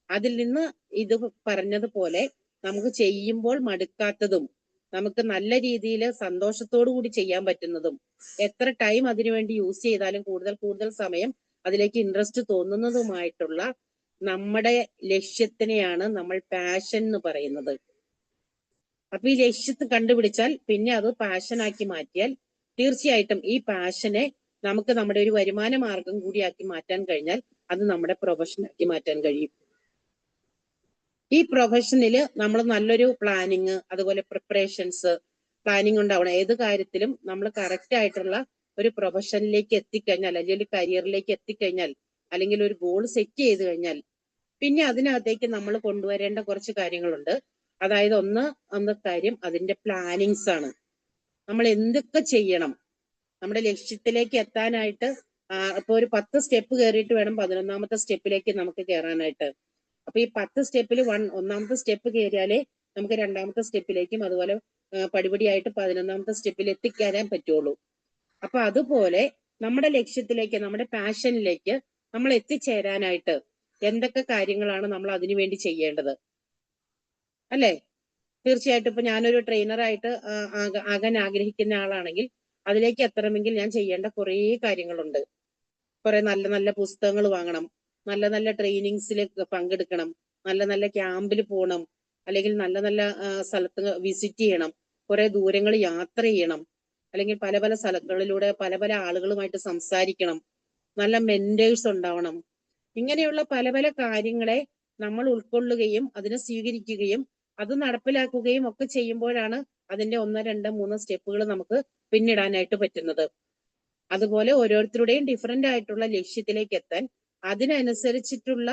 അതിൽ നിന്ന് ഇത് പറഞ്ഞതുപോലെ നമുക്ക് ചെയ്യുമ്പോൾ മടുക്കാത്തതും നമുക്ക് നല്ല രീതിയിൽ സന്തോഷത്തോടു കൂടി ചെയ്യാൻ പറ്റുന്നതും എത്ര ടൈം അതിനുവേണ്ടി യൂസ് ചെയ്താലും കൂടുതൽ സമയം അതിലേക്ക് ഇൻട്രസ്റ്റ് തോന്നുന്നതുമായിട്ടുള്ള നമ്മുടെ ലക്ഷ്യത്തിനെയാണ് നമ്മൾ പാഷൻ എന്ന് പറയുന്നത്. അപ്പൊ ഈ ലക്ഷ്യത്തെ കണ്ടുപിടിച്ചാൽ പിന്നെ അത് പാഷനാക്കി മാറ്റിയാൽ തീർച്ചയായിട്ടും ഈ പാഷനെ നമുക്ക് നമ്മുടെ ഒരു വരുമാന മാർഗം കൂടിയാക്കി മാറ്റാൻ കഴിഞ്ഞാൽ അത് നമ്മുടെ പ്രൊഫഷനാക്കി മാറ്റാൻ കഴിയും. ഈ പ്രൊഫഷനിൽ നമ്മൾ നല്ലൊരു പ്ലാനിങ്, അതുപോലെ പ്രിപ്പറേഷൻസ്, പ്ലാനിങ് ഉണ്ടാവണം. ഏത് കാര്യത്തിലും നമ്മൾ കറക്റ്റ് ആയിട്ടുള്ള ഒരു പ്രൊഫഷനിലേക്ക് എത്തിക്കഴിഞ്ഞാൽ, അല്ലെങ്കിൽ ഒരു കരിയറിലേക്ക് എത്തിക്കഴിഞ്ഞാൽ, അല്ലെങ്കിൽ ഒരു ഗോൾ സെറ്റ് ചെയ്ത് കഴിഞ്ഞാൽ പിന്നെ അതിനകത്തേക്ക് നമ്മൾ കൊണ്ടുവരേണ്ട കുറച്ച് കാര്യങ്ങളുണ്ട്. അതായത് ഒന്ന് കാര്യം അതിന്റെ പ്ലാനിങ്സ് ആണ്. നമ്മൾ എന്തൊക്കെ ചെയ്യണം നമ്മുടെ ലക്ഷ്യത്തിലേക്ക് എത്താനായിട്ട്. ഇപ്പൊ ഒരു 10 സ്റ്റെപ്പ് കയറിയിട്ട് വേണം 11ാമത്തെ സ്റ്റെപ്പിലേക്ക് നമുക്ക് കയറാനായിട്ട്. അപ്പൊ ഈ 10 സ്റ്റെപ്പിൽ ഒന്നാമത്തെ സ്റ്റെപ്പ് കയറിയാലേ നമുക്ക് 2ാമത്തെ സ്റ്റെപ്പിലേക്കും അതുപോലെ പടിപടിയായിട്ട് 11ാമത്തെ സ്റ്റെപ്പിൽ എത്തിക്കാനേ പറ്റുള്ളൂ. അപ്പൊ അതുപോലെ നമ്മുടെ ലക്ഷ്യത്തിലേക്ക്, നമ്മുടെ പാഷനിലേക്ക് നമ്മൾ എത്തിച്ചേരാനായിട്ട് എന്തൊക്കെ കാര്യങ്ങളാണ് നമ്മൾ അതിനു വേണ്ടി ചെയ്യേണ്ടത്, അല്ലേ? തീർച്ചയായിട്ടും ഇപ്പൊ ഞാനൊരു ട്രെയിനറായിട്ട് ആകാൻ ആഗ്രഹിക്കുന്ന ആളാണെങ്കിൽ അതിലേക്ക് എത്തണമെങ്കിൽ ഞാൻ ചെയ്യേണ്ട കുറേ കാര്യങ്ങളുണ്ട്. കുറെ നല്ല നല്ല പുസ്തകങ്ങൾ വാങ്ങണം, നല്ല നല്ല ട്രെയിനിങ്സിൽ പങ്കെടുക്കണം, നല്ല നല്ല ക്യാമ്പിൽ പോകണം, അല്ലെങ്കിൽ നല്ല നല്ല സ്ഥലത്ത് വിസിറ്റ് ചെയ്യണം, കുറെ ദൂരങ്ങൾ യാത്ര ചെയ്യണം, അല്ലെങ്കിൽ പല പല സ്ഥലങ്ങളിലൂടെ പല പല ആളുകളുമായിട്ട് സംസാരിക്കണം, നല്ല മെന്റേഴ്സ് ഉണ്ടാവണം. ഇങ്ങനെയുള്ള പല പല കാര്യങ്ങളെ നമ്മൾ ഉൾക്കൊള്ളുകയും അതിനെ സ്വീകരിക്കുകയും അത് നടപ്പിലാക്കുകയും ഒക്കെ ചെയ്യുമ്പോഴാണ് അതിന്റെ 1, 2, 3 സ്റ്റെപ്പുകൾ നമുക്ക് പിന്നിടാനായിട്ട് പറ്റുന്നത്. അതുപോലെ ഓരോരുത്തരുടെയും ഡിഫറെന്റ് ആയിട്ടുള്ള ലക്ഷ്യത്തിലേക്ക് എത്താൻ അതിനനുസരിച്ചിട്ടുള്ള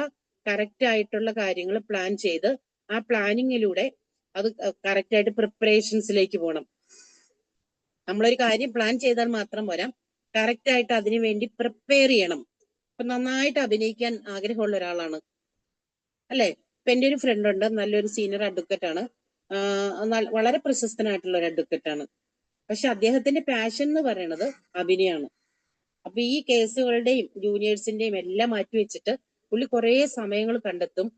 കറക്റ്റ് ആയിട്ടുള്ള കാര്യങ്ങൾ പ്ലാൻ ചെയ്ത് ആ പ്ലാനിങ്ങിലൂടെ അത് കറക്റ്റ് ആയിട്ട് പ്രിപ്പറേഷൻസിലേക്ക് പോകണം. നമ്മളൊരു കാര്യം പ്ലാൻ ചെയ്താൽ മാത്രം പോരാ, കറക്റ്റ് ആയിട്ട് അതിനു വേണ്ടി പ്രിപ്പയർ ചെയ്യണം. ഇപ്പൊ നന്നായിട്ട് അഭിനയിക്കാൻ ആഗ്രഹമുള്ള ഒരാളാണ്, അല്ലെ? ഇപ്പൊ എൻ്റെ ഒരു ഫ്രണ്ട് ഉണ്ട്, നല്ലൊരു സീനിയർ അഡ്വക്കേറ്റ് ആണ്, വളരെ പ്രശസ്തനായിട്ടുള്ള ഒരു അഡ്വക്കേറ്റ് ആണ്. പക്ഷെ അദ്ദേഹത്തിന്റെ പാഷൻ എന്ന് പറയുന്നത് അഭിനയമാണ്. അപ്പൊ ഈ കേസുകളുടെയും ജൂനിയേഴ്സിന്റെയും എല്ലാം മാറ്റി വെച്ചിട്ട് പുള്ളി കുറെ സമയങ്ങൾ കണ്ടെത്തും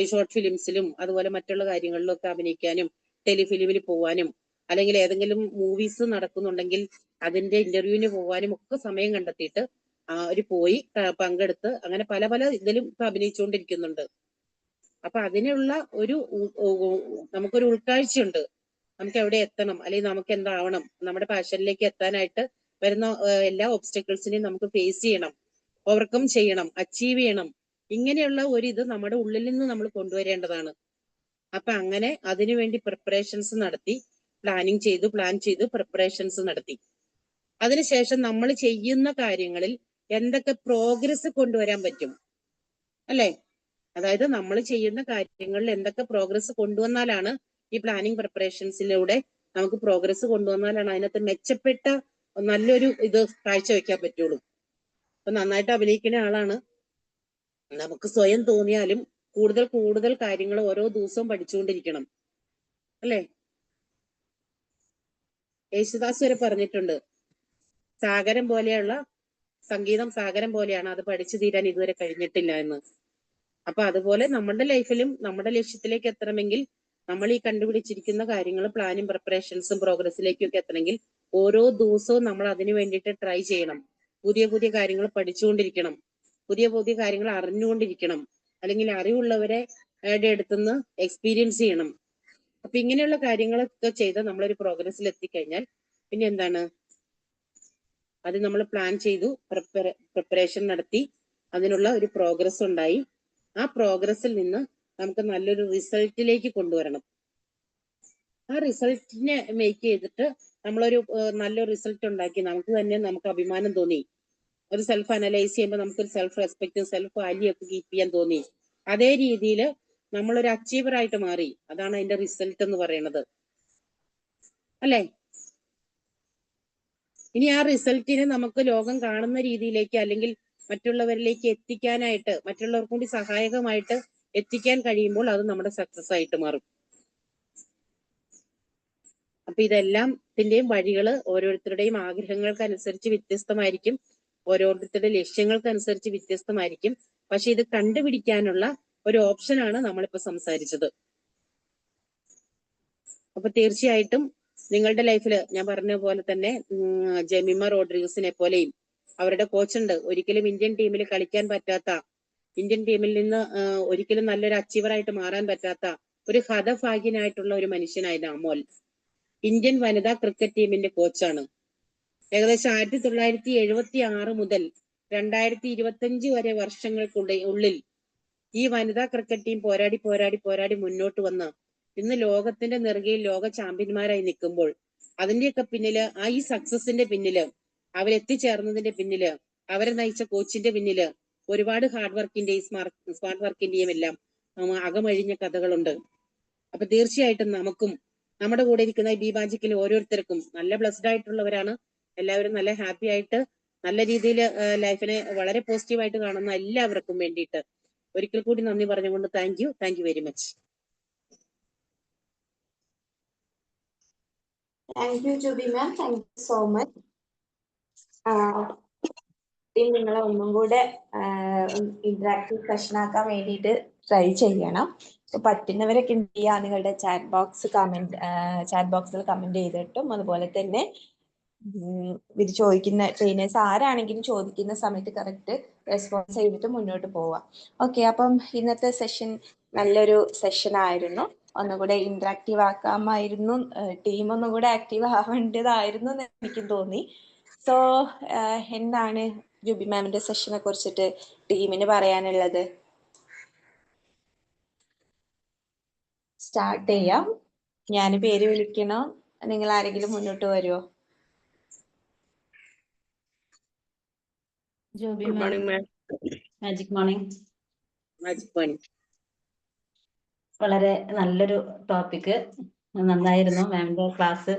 ഷോർട്ട് ഫിലിംസിലും അതുപോലെ മറ്റുള്ള കാര്യങ്ങളിലും ഒക്കെ അഭിനയിക്കാനും ടെലിഫിലിമിൽ പോവാനും അല്ലെങ്കിൽ ഏതെങ്കിലും മൂവീസ് നടക്കുന്നുണ്ടെങ്കിൽ അതിന്റെ ഇന്റർവ്യൂവിന് പോവാനും ഒക്കെ സമയം കണ്ടെത്തിയിട്ട് അവര് പോയി പങ്കെടുത്ത് അങ്ങനെ പല പല ഇതിലും ഇപ്പൊ അഭിനയിച്ചുകൊണ്ടിരിക്കുന്നുണ്ട്. അപ്പൊ അതിനുള്ള ഒരു നമുക്കൊരു ഉൾക്കാഴ്ചയുണ്ട്, നമുക്ക് എവിടെ എത്തണം, അല്ലെങ്കിൽ നമുക്ക് എന്താവണം, നമ്മുടെ പാഷനിലേക്ക് എത്താനായിട്ട് വരുന്ന എല്ലാ ഒബ്സ്റ്റക്കിൾസിനെയും നമുക്ക് ഫേസ് ചെയ്യണം, ഓവർകം ചെയ്യണം, അച്ചീവ് ചെയ്യണം. ഇങ്ങനെയുള്ള ഒരു ഇത് നമ്മുടെ ഉള്ളിൽ നിന്ന് നമ്മൾ കൊണ്ടുവരേണ്ടതാണ്. അപ്പൊ അങ്ങനെ അതിനുവേണ്ടി പ്രിപ്പറേഷൻസ് നടത്തി പ്ലാൻ ചെയ്തു പ്രിപ്പറേഷൻസ് നടത്തി. അതിനുശേഷം നമ്മൾ ചെയ്യുന്ന കാര്യങ്ങളിൽ എന്തൊക്കെ പ്രോഗ്രസ് കൊണ്ടുവരാൻ പറ്റും, അല്ലെ? അതായത് നമ്മൾ ചെയ്യുന്ന കാര്യങ്ങളിൽ എന്തൊക്കെ പ്രോഗ്രസ് കൊണ്ടുവന്നാലാണ് ഈ പ്ലാനിങ് പ്രിപ്പറേഷൻസിലൂടെ നമുക്ക് പ്രോഗ്രസ് കൊണ്ടുവന്നാലാണ് അതിനകത്ത് മെച്ചപ്പെട്ട നല്ലൊരു ഇത് കാഴ്ചവെക്കാൻ പറ്റുള്ളൂ. അപ്പൊ നന്നായിട്ട് അഭിനയിക്കുന്ന ആളാണ്, നമുക്ക് സ്വയം തോന്നിയാലും കൂടുതൽ കാര്യങ്ങൾ ഓരോ ദിവസവും പഠിച്ചുകൊണ്ടിരിക്കണം, അല്ലെ? യേശുദാസ് വരെ പറഞ്ഞിട്ടുണ്ട്, സാഗരം പോലെയുള്ള സംഗീതം സാഗരം പോലെയാണ്, അത് പഠിച്ചു തീരാൻ ഇതുവരെ കഴിഞ്ഞിട്ടില്ല എന്ന്. അപ്പൊ അതുപോലെ നമ്മുടെ ലൈഫിലും നമ്മുടെ ലക്ഷ്യത്തിലേക്ക് എത്തണമെങ്കിൽ നമ്മൾ ഈ കണ്ടുപിടിച്ചിരിക്കുന്ന കാര്യങ്ങൾ പ്ലാനും പ്രിപ്പറേഷൻസും പ്രോഗ്രസിലേക്കും ഒക്കെ എത്തണമെങ്കിൽ ഓരോ ദിവസവും നമ്മൾ അതിനു വേണ്ടിയിട്ട് ട്രൈ ചെയ്യണം, പുതിയ കാര്യങ്ങൾ പഠിച്ചുകൊണ്ടിരിക്കണം, പുതിയ കാര്യങ്ങൾ അറിഞ്ഞുകൊണ്ടിരിക്കണം, അല്ലെങ്കിൽ അറിവുള്ളവരെ അടുത്തുനിന്ന് എക്സ്പീരിയൻസ് ചെയ്യണം. അപ്പൊ ഇങ്ങനെയുള്ള കാര്യങ്ങളൊക്കെ ചെയ്ത് നമ്മളൊരു പ്രോഗ്രസ്സിൽ എത്തിക്കഴിഞ്ഞാൽ പിന്നെ എന്താണ്, അത് നമ്മൾ പ്ലാൻ ചെയ്തു, പ്രിപ്പറേഷൻ നടത്തി, അതിനുള്ള ഒരു പ്രോഗ്രസ് ഉണ്ടായി. ആ പ്രോഗ്രസ്സിൽ നിന്ന് നമുക്ക് നല്ലൊരു റിസൾട്ടിലേക്ക് കൊണ്ടുവരണം. ആ റിസൾട്ടിനെ മേക്ക് ചെയ്തിട്ട് നമ്മളൊരു നല്ലൊരു റിസൾട്ട് ഉണ്ടാക്കി നമുക്ക് അഭിമാനം തോന്നി. ഒരു സെൽഫ് അനലൈസ് ചെയ്യുമ്പോൾ നമുക്കൊരു സെൽഫ് റെസ്പെക്റ്റും സെൽഫ് വാല്യൂ ഒക്കെ കീപ്പ് ചെയ്യാൻ തോന്നി. അതേ രീതിയിൽ നമ്മളൊരു അച്ചീവർ ആയിട്ട് മാറി. അതാണ് അതിന്റെ റിസൾട്ട് എന്ന് പറയുന്നത്, അല്ലേ? ഇനി ആ റിസൾട്ടിനെ നമുക്ക് ലോകം കാണുന്ന രീതിയിലേക്ക് അല്ലെങ്കിൽ മറ്റുള്ളവരിലേക്ക് എത്തിക്കാനായിട്ട്, മറ്റുള്ളവർക്കും കൂടി സഹായകമായിട്ട് എത്തിക്കാൻ കഴിയുമ്പോൾ അത് നമ്മുടെ സക്സസ് ആയിട്ട് മാറും. അപ്പൊ ഇതിന്റെയും വഴികൾ ഓരോരുത്തരുടെയും ആഗ്രഹങ്ങൾക്കനുസരിച്ച് വ്യത്യസ്തമായിരിക്കും, ഓരോരുത്തരുടെ ലക്ഷ്യങ്ങൾക്കനുസരിച്ച് വ്യത്യസ്തമായിരിക്കും. പക്ഷെ ഇത് കണ്ടുപിടിക്കാനുള്ള ഒരു ഓപ്ഷനാണ് നമ്മളിപ്പോ സംസാരിച്ചത്. അപ്പൊ തീർച്ചയായിട്ടും നിങ്ങളുടെ ലൈഫിൽ ഞാൻ പറഞ്ഞ പോലെ തന്നെ ജെമിമ റോഡ്രിഗസിനെ പോലെയും അവരുടെ കോച്ചുണ്ട്, ഒരിക്കലും ഇന്ത്യൻ ടീമിൽ കളിക്കാൻ പറ്റാത്ത, ഇന്ത്യൻ ടീമിൽ നിന്ന് ഒരിക്കലും നല്ലൊരു അച്ചീവറായിട്ട് മാറാൻ പറ്റാത്ത ഒരു ഹതഭാഗ്യനായിട്ടുള്ള ഒരു മനുഷ്യനായിരുന്നു അമോൽ. ഇന്ത്യൻ വനിതാ ക്രിക്കറ്റ് ടീമിന്റെ കോച്ചാണ്. ഏകദേശം 1976 മുതൽ 2025 വരെ വർഷങ്ങൾക്കുള്ളിൽ ഈ വനിതാ ക്രിക്കറ്റ് ടീം പോരാടി മുന്നോട്ട് വന്ന് ഇന്ന് ലോകത്തിന്റെ നെറുകയിൽ ലോക ചാമ്പ്യന്മാരായി നിൽക്കുമ്പോൾ അതിന്റെയൊക്കെ പിന്നില്, ഈ സക്സസിന്റെ പിന്നില്, അവരെത്തിച്ചേർന്നതിന്റെ പിന്നില്, അവരെ നയിച്ച കോച്ചിന്റെ പിന്നില് ഒരുപാട് ഹാർഡ് വർക്കിന്റെയും സ്മാർട്ട് വർക്കിന്റെയും എല്ലാം അകമഴിഞ്ഞ കഥകളുണ്ട്. അപ്പൊ തീർച്ചയായിട്ടും നമുക്കും നമ്മുടെ കൂടെ ഇരിക്കുന്ന ഈ ബി-മാജിക്കിൽ ഓരോരുത്തർക്കും നല്ല ബ്ലെസ്ഡ് ആയിട്ടുള്ളവരാണ്. എല്ലാവരും നല്ല ഹാപ്പി ആയിട്ട് നല്ല രീതിയിൽ ലൈഫിനെ വളരെ പോസിറ്റീവായിട്ട് കാണുന്ന എല്ലാവർക്കും വേണ്ടിയിട്ട് ഒരിക്കൽ കൂടി നന്ദി പറഞ്ഞുകൊണ്ട് thank you very much. Thank you Jubi ma'am, thank you so much. നിങ്ങളെ ഒന്നും കൂടെ ഇന്ററാക്റ്റീവ് സെഷൻ ആക്കാൻ വേണ്ടിയിട്ട് ട്രൈ ചെയ്യണം. പറ്റുന്നവരൊക്കെ എന്ത് ചെയ്യുക, നിങ്ങളുടെ ചാറ്റ് ബോക്സിൽ കമന്റ് ചെയ്തിട്ടും അതുപോലെ തന്നെ ഇത് ചോദിക്കുന്ന ട്രെയിനേഴ്സ് ആരാണെങ്കിലും ചോദിക്കുന്ന സമയത്ത് കറക്റ്റ് റെസ്പോൺസ് ചെയ്തിട്ട് മുന്നോട്ട് പോവാം. ഓക്കെ, അപ്പം ഇന്നത്തെ സെഷൻ നല്ലൊരു സെഷൻ ആയിരുന്നു. ഒന്നുകൂടെ ഇന്ററാക്റ്റീവ് ആക്കാമായിരുന്നു, ടീം ഒന്നും കൂടെ ആക്റ്റീവ് ആവേണ്ടതായിരുന്നു എന്ന് എനിക്കും തോന്നി. സോ എന്താണ് ജൂബി മാമിന്റെ സെഷനെ കുറിച്ചിട്ട് ടീമിന് പറയാനുള്ളത്? സ്റ്റാർട്ട് ചെയ്യാം. ഞാൻ പേര് വിളിക്കണോ, നിങ്ങൾ ആരെങ്കിലും മുന്നോട്ട് വരുമോ? Joby good ma'am, morning ma'am. Magic morning. Magic money. വളരെ നല്ലൊരു ടോപ്പിക്, നന്നായിരുന്നു മാമിന്റെ ക്ലാസ്.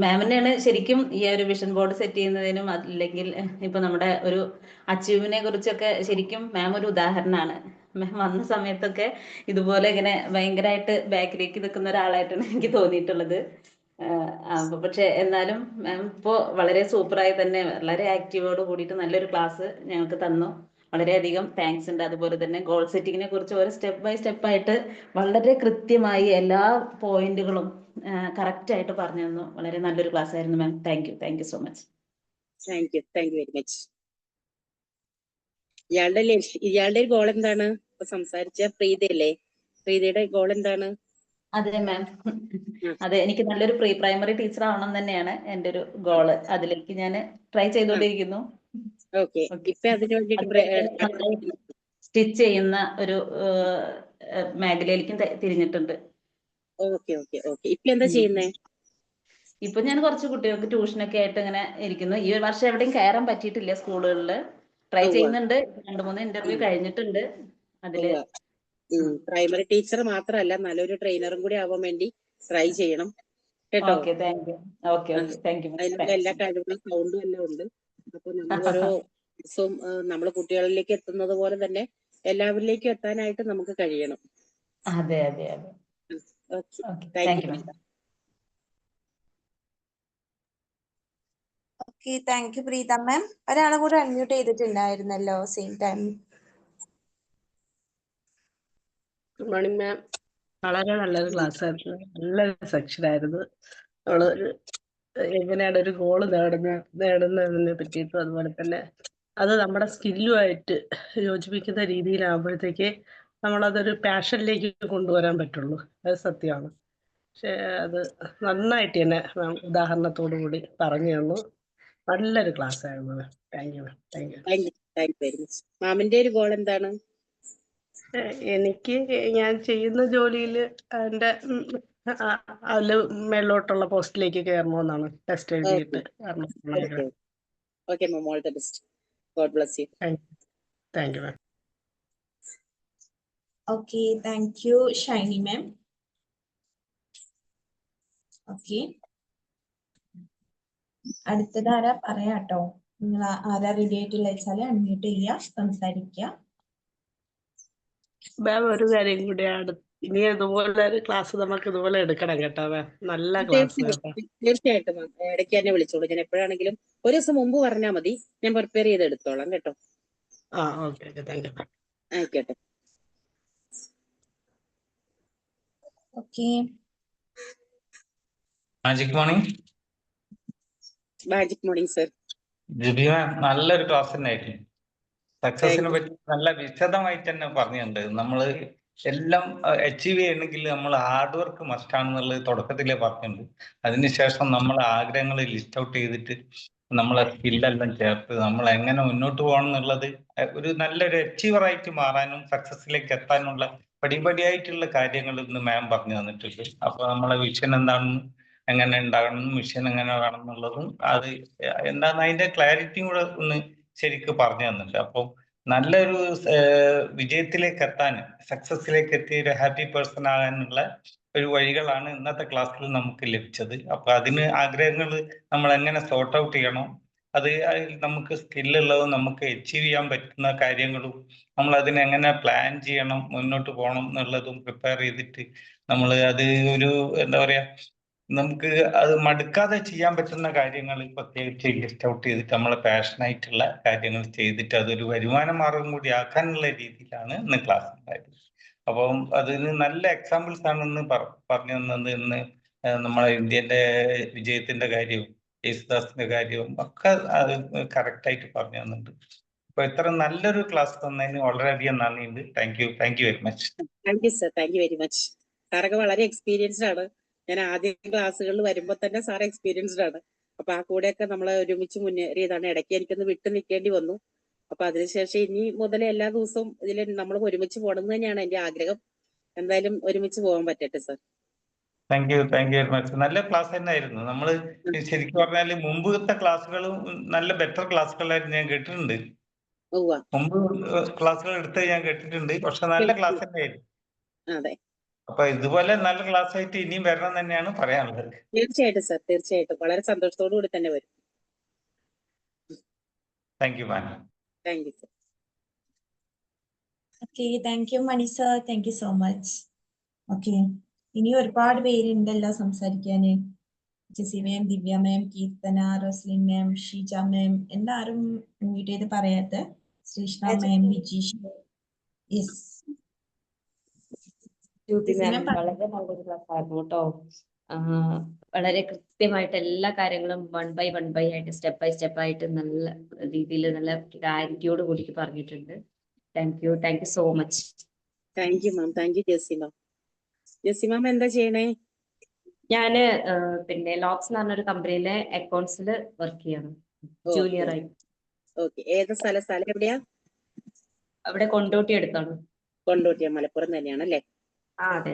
മാമിനെയാണ് ശരിക്കും ഈ ഒരു വിഷൻ ബോർഡ് സെറ്റ് ചെയ്യുന്നതിനും അല്ലെങ്കിൽ ഇപ്പൊ നമ്മുടെ ഒരു അച്ചീവിനെ കുറിച്ചൊക്കെ ശരിക്കും മാം ഒരു ഉദാഹരണമാണ്. മാം വന്ന സമയത്തൊക്കെ ഇതുപോലെ ഇങ്ങനെ ഭയങ്കരമായിട്ട് ബാക്കിലേക്ക് നിൽക്കുന്ന ഒരാളായിട്ടാണ് എനിക്ക് തോന്നിയിട്ടുള്ളത്. അപ്പൊ പക്ഷെ എന്നാലും മാം ഇപ്പോൾ വളരെ സൂപ്പറായി തന്നെ വളരെ ആക്റ്റീവോട് കൂടിയിട്ട് നല്ലൊരു ക്ലാസ് ഞങ്ങൾക്ക് തന്നു. വളരെയധികം താങ്ക്സ് ഉണ്ട്. അതുപോലെ തന്നെ ഗോൾ സെറ്റിങ്ങിനെ കുറിച്ച് ഒരു സ്റ്റെപ്പ് ബൈ സ്റ്റെപ്പ് ആയിട്ട് വളരെ കൃത്യമായി എല്ലാ പോയിന്റുകളും കറക്റ്റ് ആയിട്ട് പറഞ്ഞു തന്നു. വളരെ നല്ലൊരു ക്ലാസ് ആയിരുന്നു ma'am. Thank you so much. Thank you very much. ഇയാളുടെ ഗോൾ എന്താണ്? ഇപ്പൊ സംസാരിച്ച പ്രീതയല്ലേ, പ്രീതയുടെ ഗോൾ എന്താണ്? അതെ മാം, അതെ, എനിക്ക് നല്ലൊരു പ്രീ പ്രൈമറി ടീച്ചർ ആവണം തന്നെയാണ് എൻ്റെ ഒരു ഗോള്. അതിലേക്ക് ഞാൻ ട്രൈ ചെയ്തുകൊണ്ടിരിക്കുന്നു. ഓക്കെ, ഇപ്പൊ അതിനു വേണ്ടിയിട്ട് സ്റ്റിച്ച് ചെയ്യുന്ന ഒരു മേഖലയിലേക്കും തിരിഞ്ഞിട്ടുണ്ട്. ഓക്കെ. ഇപ്പൊ എന്താ ചെയ്യുന്നേ? ഇപ്പൊ ഞാൻ കുറച്ച് കുട്ടികൾക്ക് ട്യൂഷനൊക്കെ ആയിട്ട് ഇങ്ങനെ ഇരിക്കുന്നു. ഈ ഒരു വർഷം എവിടെയും കയറാൻ പറ്റിയിട്ടില്ല സ്കൂളുകളിൽ. ട്രൈ ചെയ്യുന്നുണ്ട്. 2-3 ഇന്റർവ്യൂ കഴിഞ്ഞിട്ടുണ്ട്. അതില് പ്രൈമറി ടീച്ചർ മാത്രമല്ല, നല്ലൊരു ട്രെയിനറും കൂടി ആവാൻ വേണ്ടി ട്രൈ ചെയ്യണം കേട്ടോ. അതിനുള്ള എല്ലാ കഴിവുകളും സൗണ്ടും എല്ലാം ഉണ്ട്. അപ്പൊ നമ്മൾ ഓരോ ദിവസവും നമ്മൾ കുട്ടികളിലേക്ക് എത്തുന്നത് പോലെ തന്നെ എല്ലാവരിലേക്കും എത്താനായിട്ട് നമുക്ക് കഴിയണം. അതെ. Thank you. Okay, thank you Preetha ma'am. ഒരാളെ കൂടെ അൺമ്യൂട്ട് ചെയ്തിട്ടുണ്ടായിരുന്നല്ലോ same time. Good morning ma'am. വളരെ നല്ലൊരു ക്ലാസ് ആയിരുന്നു, നല്ലൊരു സെക്ഷൻ ആയിരുന്നു. നമ്മള് എങ്ങനെയാണ് ഒരു ഗോള് നേടുന്നതിനെ പറ്റിയിട്ടും അതുപോലെ തന്നെ അത് നമ്മുടെ സ്കില്ലുമായിട്ട് യോജിപ്പിക്കുന്ന രീതിയിലാകുമ്പോഴത്തേക്ക് നമ്മളതൊരു പാഷനിലേക്ക് കൊണ്ടുവരാൻ പറ്റുള്ളൂ. അത് സത്യമാണ്. പക്ഷെ അത് നന്നായിട്ട് തന്നെ മാം ഉദാഹരണത്തോടു കൂടി പറഞ്ഞു തന്നു. നല്ലൊരു ക്ലാസ് ആയിരുന്നു ma'am. Thank you ma'am. Thank you very much. മാമിന്റെ ഒരു ഗോൾ എന്താണ്? എനിക്ക് ഞാൻ ചെയ്യുന്ന ജോലിയിൽ എൻ്റെ അതില് മേലോട്ടുള്ള പോസ്റ്റിലേക്ക് കയറണമെന്നാണ് ടെസ്റ്റ് ഓക്കെ എഴുതിയിട്ട് കയറണമെന്നുള്ള ഓക്കെ ആഗ്രഹം. Okay ma'am, all the best. God bless you. Thank you ma'am. Okay, thank U Shiny ma'am. Okay, അടുത്തത് ആരാ പറയാട്ടോ? നിങ്ങൾ ആരാ റെഡി ആയിട്ടുള്ള വെച്ചാല് അൺമ്യൂട്ട് ചെയ്യുക, സംസാരിക്കുക. മാം ഒരു കാര്യം കൂടിയാണ്, ഇനി ഇതുപോലെ ഒരു ക്ലാസ് നമുക്ക് ഇതുപോലെ എടുക്കണം കേട്ടോ മാം. നല്ല ക്ലാസ് കേട്ടോ. തീർച്ചയായിട്ടും മാം, ഇടയ്ക്ക് എന്നെ വിളിച്ചോളൂ. ഞാൻ എപ്പോഴാണെങ്കിലും ഒരു ദിവസം മുമ്പ് പറഞ്ഞാൽ മതി, ഞാൻ പ്രിപ്പയർ ചെയ്ത് എടുത്തോളാം കേട്ടോ. Okay okay, thank you ma'am. ആയിക്കോട്ടെ. Okay, magic morning. Magic morning sir. Jubi ma'am നല്ലൊരു ക്ലാസ് തന്നെയായിരുന്നു. സക്സസിനെ പറ്റി നല്ല വിശദമായിട്ട് തന്നെ പറഞ്ഞിട്ടുണ്ട്. നമ്മൾ എല്ലാം അച്ചീവ് ചെയ്യണമെങ്കിൽ നമ്മൾ ഹാർഡ് വർക്ക് മസ്റ്റ് ആണെന്നുള്ളത് തുടക്കത്തിലേ പറഞ്ഞിട്ടുണ്ട്. അതിനുശേഷം നമ്മൾ ആഗ്രഹങ്ങൾ ലിസ്റ്റ് ഔട്ട് ചെയ്തിട്ട് നമ്മളെ സ്കില്ലെല്ലാം ചേർത്ത് നമ്മൾ എങ്ങനെ മുന്നോട്ട് പോകണം എന്നുള്ളത് ഒരു നല്ലൊരു അച്ചീവറായിട്ട് മാറാനും സക്സസിലേക്ക് എത്താനുള്ള പടിപടിയായിട്ടുള്ള കാര്യങ്ങൾ ഇന്ന് മാം പറഞ്ഞു തന്നിട്ടുണ്ട്. അപ്പൊ നമ്മളെ വിഷൻ എന്താണെന്ന്, എങ്ങനെ ഉണ്ടാകണം, മിഷൻ എങ്ങനെ വേണം എന്നുള്ളതും അത് എന്താന്ന് അതിന്റെ ക്ലാരിറ്റിയും കൂടെ ഒന്ന് ശരിക്ക് പറഞ്ഞു തന്നിട്ടുണ്ട്. അപ്പം നല്ലൊരു വിജയത്തിലേക്ക് എത്താൻ, സക്സസിലേക്ക് എത്തി ഒരു ഹാപ്പി പേഴ്സൺ ആകാനുള്ള ഒരു വഴികളാണ് ഇന്നത്തെ ക്ലാസ്സിൽ നമുക്ക് ലഭിച്ചത്. അപ്പൊ അതിന് ആഗ്രഹങ്ങൾ നമ്മൾ എങ്ങനെ സോർട്ട് ഔട്ട് ചെയ്യണം, അത് നമുക്ക് സ്കില്ലുള്ളതും നമുക്ക് അച്ചീവ് ചെയ്യാൻ പറ്റുന്ന കാര്യങ്ങളും നമ്മൾ അതിനെ എങ്ങനെ പ്ലാൻ ചെയ്യണം, മുന്നോട്ട് പോകണം എന്നുള്ളതും പ്രിപ്പയർ ചെയ്തിട്ട് നമ്മൾ അത് ഒരു എന്താ പറയാ, നമുക്ക് അത് മടുക്കാതെ ചെയ്യാൻ പറ്റുന്ന കാര്യങ്ങൾ പ്രത്യേകിച്ച് ലിസ്റ്റ് ഔട്ട് ചെയ്തിട്ട് നമ്മളെ പാഷനായിട്ടുള്ള കാര്യങ്ങൾ ചെയ്തിട്ട് അതൊരു വരുമാന മാർഗം കൂടി ആക്കാനുള്ള രീതിയിലാണ് ഇന്ന് ക്ലാസ് ഉണ്ടായത്. അപ്പം അതിന് നല്ല എക്സാമ്പിൾസ് ആണ് ഇന്ന് പറഞ്ഞു തന്നത്. ഇന്ന് നമ്മളെ ഇന്ത്യന്റെ വിജയത്തിന്റെ കാര്യവും യേശുദാസിന്റെ കാര്യവും ഒക്കെ അത് കറക്റ്റായിട്ട് പറഞ്ഞു തന്നിട്ടുണ്ട്. അപ്പൊ ഇത്ര നല്ലൊരു ക്ലാസ് തന്നതിന് വളരെയധികം നന്ദിയുണ്ട്. Thank you very much. Thank you sir, thank you very much. സാറൊക്കെ വളരെ എക്സ്പീരിയൻസ്ഡ് ആണ്. ഞാൻ ആദ്യ ക്ലാസ്സുകളിൽ വരുമ്പോൾ തന്നെ സാർ എക്സ്പീരിയൻസ്ഡ് ആണ്. അപ്പൊ ആ കൂടെയൊക്കെ നമ്മൾ ഒരുമിച്ച് മുന്നേറിയതാണ്. ഇടയ്ക്ക് എനിക്കൊന്ന് വിട്ടു നിൽക്കേണ്ടി വന്നു. അപ്പൊ അതിനുശേഷം ഇനി മുതൽ എല്ലാ ദിവസവും ഇതിൽ നമ്മൾ ഒരുമിച്ച് പോകണം തന്നെയാണ് എന്റെ ആഗ്രഹം. എന്തായാലും ഒരുമിച്ച് പോകാൻ പറ്റട്ടെ sir. Thank you very much. നല്ല ക്ലാസ് തന്നെയായിരുന്നു. നമ്മൾ ശരിക്കും പറഞ്ഞാല് മുമ്പത്തെ ക്ലാസ്സുകളും നല്ല ബെറ്റർ ക്ലാസ്സുകളായിരുന്നു ഞാൻ കേട്ടിട്ടുണ്ട്. മുമ്പ് ക്ലാസ്സുകൾ എടുത്ത് ഞാൻ കേട്ടിട്ടുണ്ട്. പക്ഷെ നല്ല ക്ലാസ് തന്നെയായിരുന്നു. അതെ, അപ്പൊ ഇതുപോലെ നല്ല ക്ലാസ് ആയിട്ട് ഇനിയും വരണം തന്നെയാണ് പറയാനുള്ളത്. തീർച്ചയായിട്ടും സർ, തീർച്ചയായിട്ടും വളരെ സന്തോഷത്തോടു കൂടി തന്നെ വരും. Thank you ma'am. Thank you sir. Okay, thank you Mani sir, thank you so much. Okay, ഇനി ഒരുപാട് പേരുണ്ടല്ലോ സംസാരിക്കാന്. ജെസി മാം, ദിവ്യ മാം, കീർത്തന, റോസ്ലിൻ മാം, ഷീജ മാം, എല്ലാരും മ്യൂട്ട് ചെയ്ത് പറയാത്ത, ശ്രീഷ്ണ മാം, വിജീഷ്. യെസ്, വളരെ നല്ലൊരു ക്ലാസ് ആയിരുന്നു കേട്ടോ. വളരെ കൃത്യമായിട്ട് എല്ലാ കാര്യങ്ങളും വൺ ബൈ ആയിട്ട് സ്റ്റെപ്പ് ബൈ സ്റ്റെപ്പ് ആയിട്ട് നല്ല രീതിയിൽ നല്ല ക്ലാരിറ്റിയോട് കൂടി പറഞ്ഞിട്ടുണ്ട്. Thank you so much. Thank you ma'am, thank you Jessy ma'am. Jessy ma'am എന്താ ചെയ്യണേ? ഞാന് പിന്നെ ലോക്സ് എന്ന് പറഞ്ഞൊരു കമ്പനിയിലെ അക്കൗണ്ട്സിൽ വർക്ക് ചെയ്യാണ്, ജൂനിയർ ആയിട്ട്. ഓക്കെ, ഏത് സ്ഥലം എവിടെയാ? അവിടെ കൊണ്ടോട്ടി അടുത്താണ്. കൊണ്ടോട്ടിയ, മലപ്പുറം തന്നെയാണ് അല്ലേ? അതെ.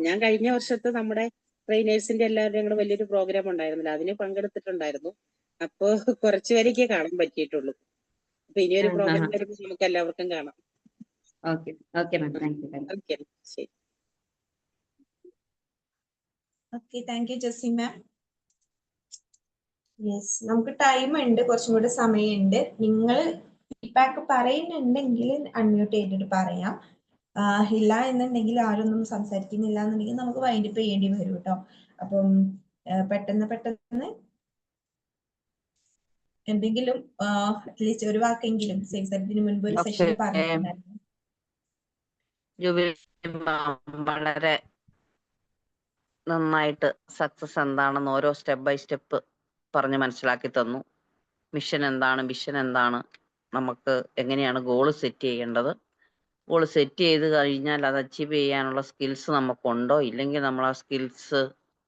ഞാൻ കഴിഞ്ഞ വർഷത്തെ നമ്മുടെ ട്രെയിനേഴ്സിന്റെ എല്ലാവരുടെയും കൂടെ വലിയൊരു പ്രോഗ്രാം ഉണ്ടായിരുന്നില്ല, അതിന് പങ്കെടുത്തിട്ടുണ്ടായിരുന്നു. അപ്പോ കുറച്ചുപേരേക്കേ കാണാൻ പറ്റിയിട്ടുള്ളൂ. അപ്പൊ ഇനിയൊരു പ്രോഗ്രാം വരുമ്പോൾ നമുക്ക് എല്ലാവർക്കും കാണാം. Okay ma'am, thank you. Okay, ശരി. Okay, thank you Jessy ma'am. Yes, നമുക്ക് ടൈം ഉണ്ട്, കുറച്ചും കൂടെ സമയമുണ്ട്. നിങ്ങൾ ഫീഡ്ബാക്ക് പറയുന്നുണ്ടെങ്കിൽ അൺമ്യൂട്ട് ചെയ്തിട്ട് പറയാം. ഇല്ല എന്നുണ്ടെങ്കിൽ, ആരൊന്നും സംസാരിക്കുന്നില്ല എന്നുണ്ടെങ്കിൽ നമുക്ക് വൈൻഡപ്പ് ചെയ്യേണ്ടി വരും കേട്ടോ. അപ്പം പെട്ടെന്ന് എന്തെങ്കിലും അറ്റ്ലീസ്റ്റ് ഒരു വാക്കെങ്കിലും സേവനത്തിന് മുൻപ് ഒരു സെഷനിൽ പറഞ്ഞിട്ടുണ്ടായിരുന്നു. വളരെ നന്നായിട്ട് സക്സസ് എന്താണെന്ന് ഓരോ സ്റ്റെപ്പ് ബൈ സ്റ്റെപ്പ് പറഞ്ഞ് മനസ്സിലാക്കി തന്നു. മിഷൻ എന്താണ്, വിഷൻ എന്താണ്, നമുക്ക് എങ്ങനെയാണ് ഗോൾ സെറ്റ് ചെയ്യേണ്ടത്, ഗോൾ സെറ്റ് ചെയ്ത് കഴിഞ്ഞാൽ അത് അച്ചീവ് ചെയ്യാനുള്ള സ്കിൽസ് നമുക്കുണ്ടോ, ഇല്ലെങ്കിൽ നമ്മൾ ആ സ്കിൽസ്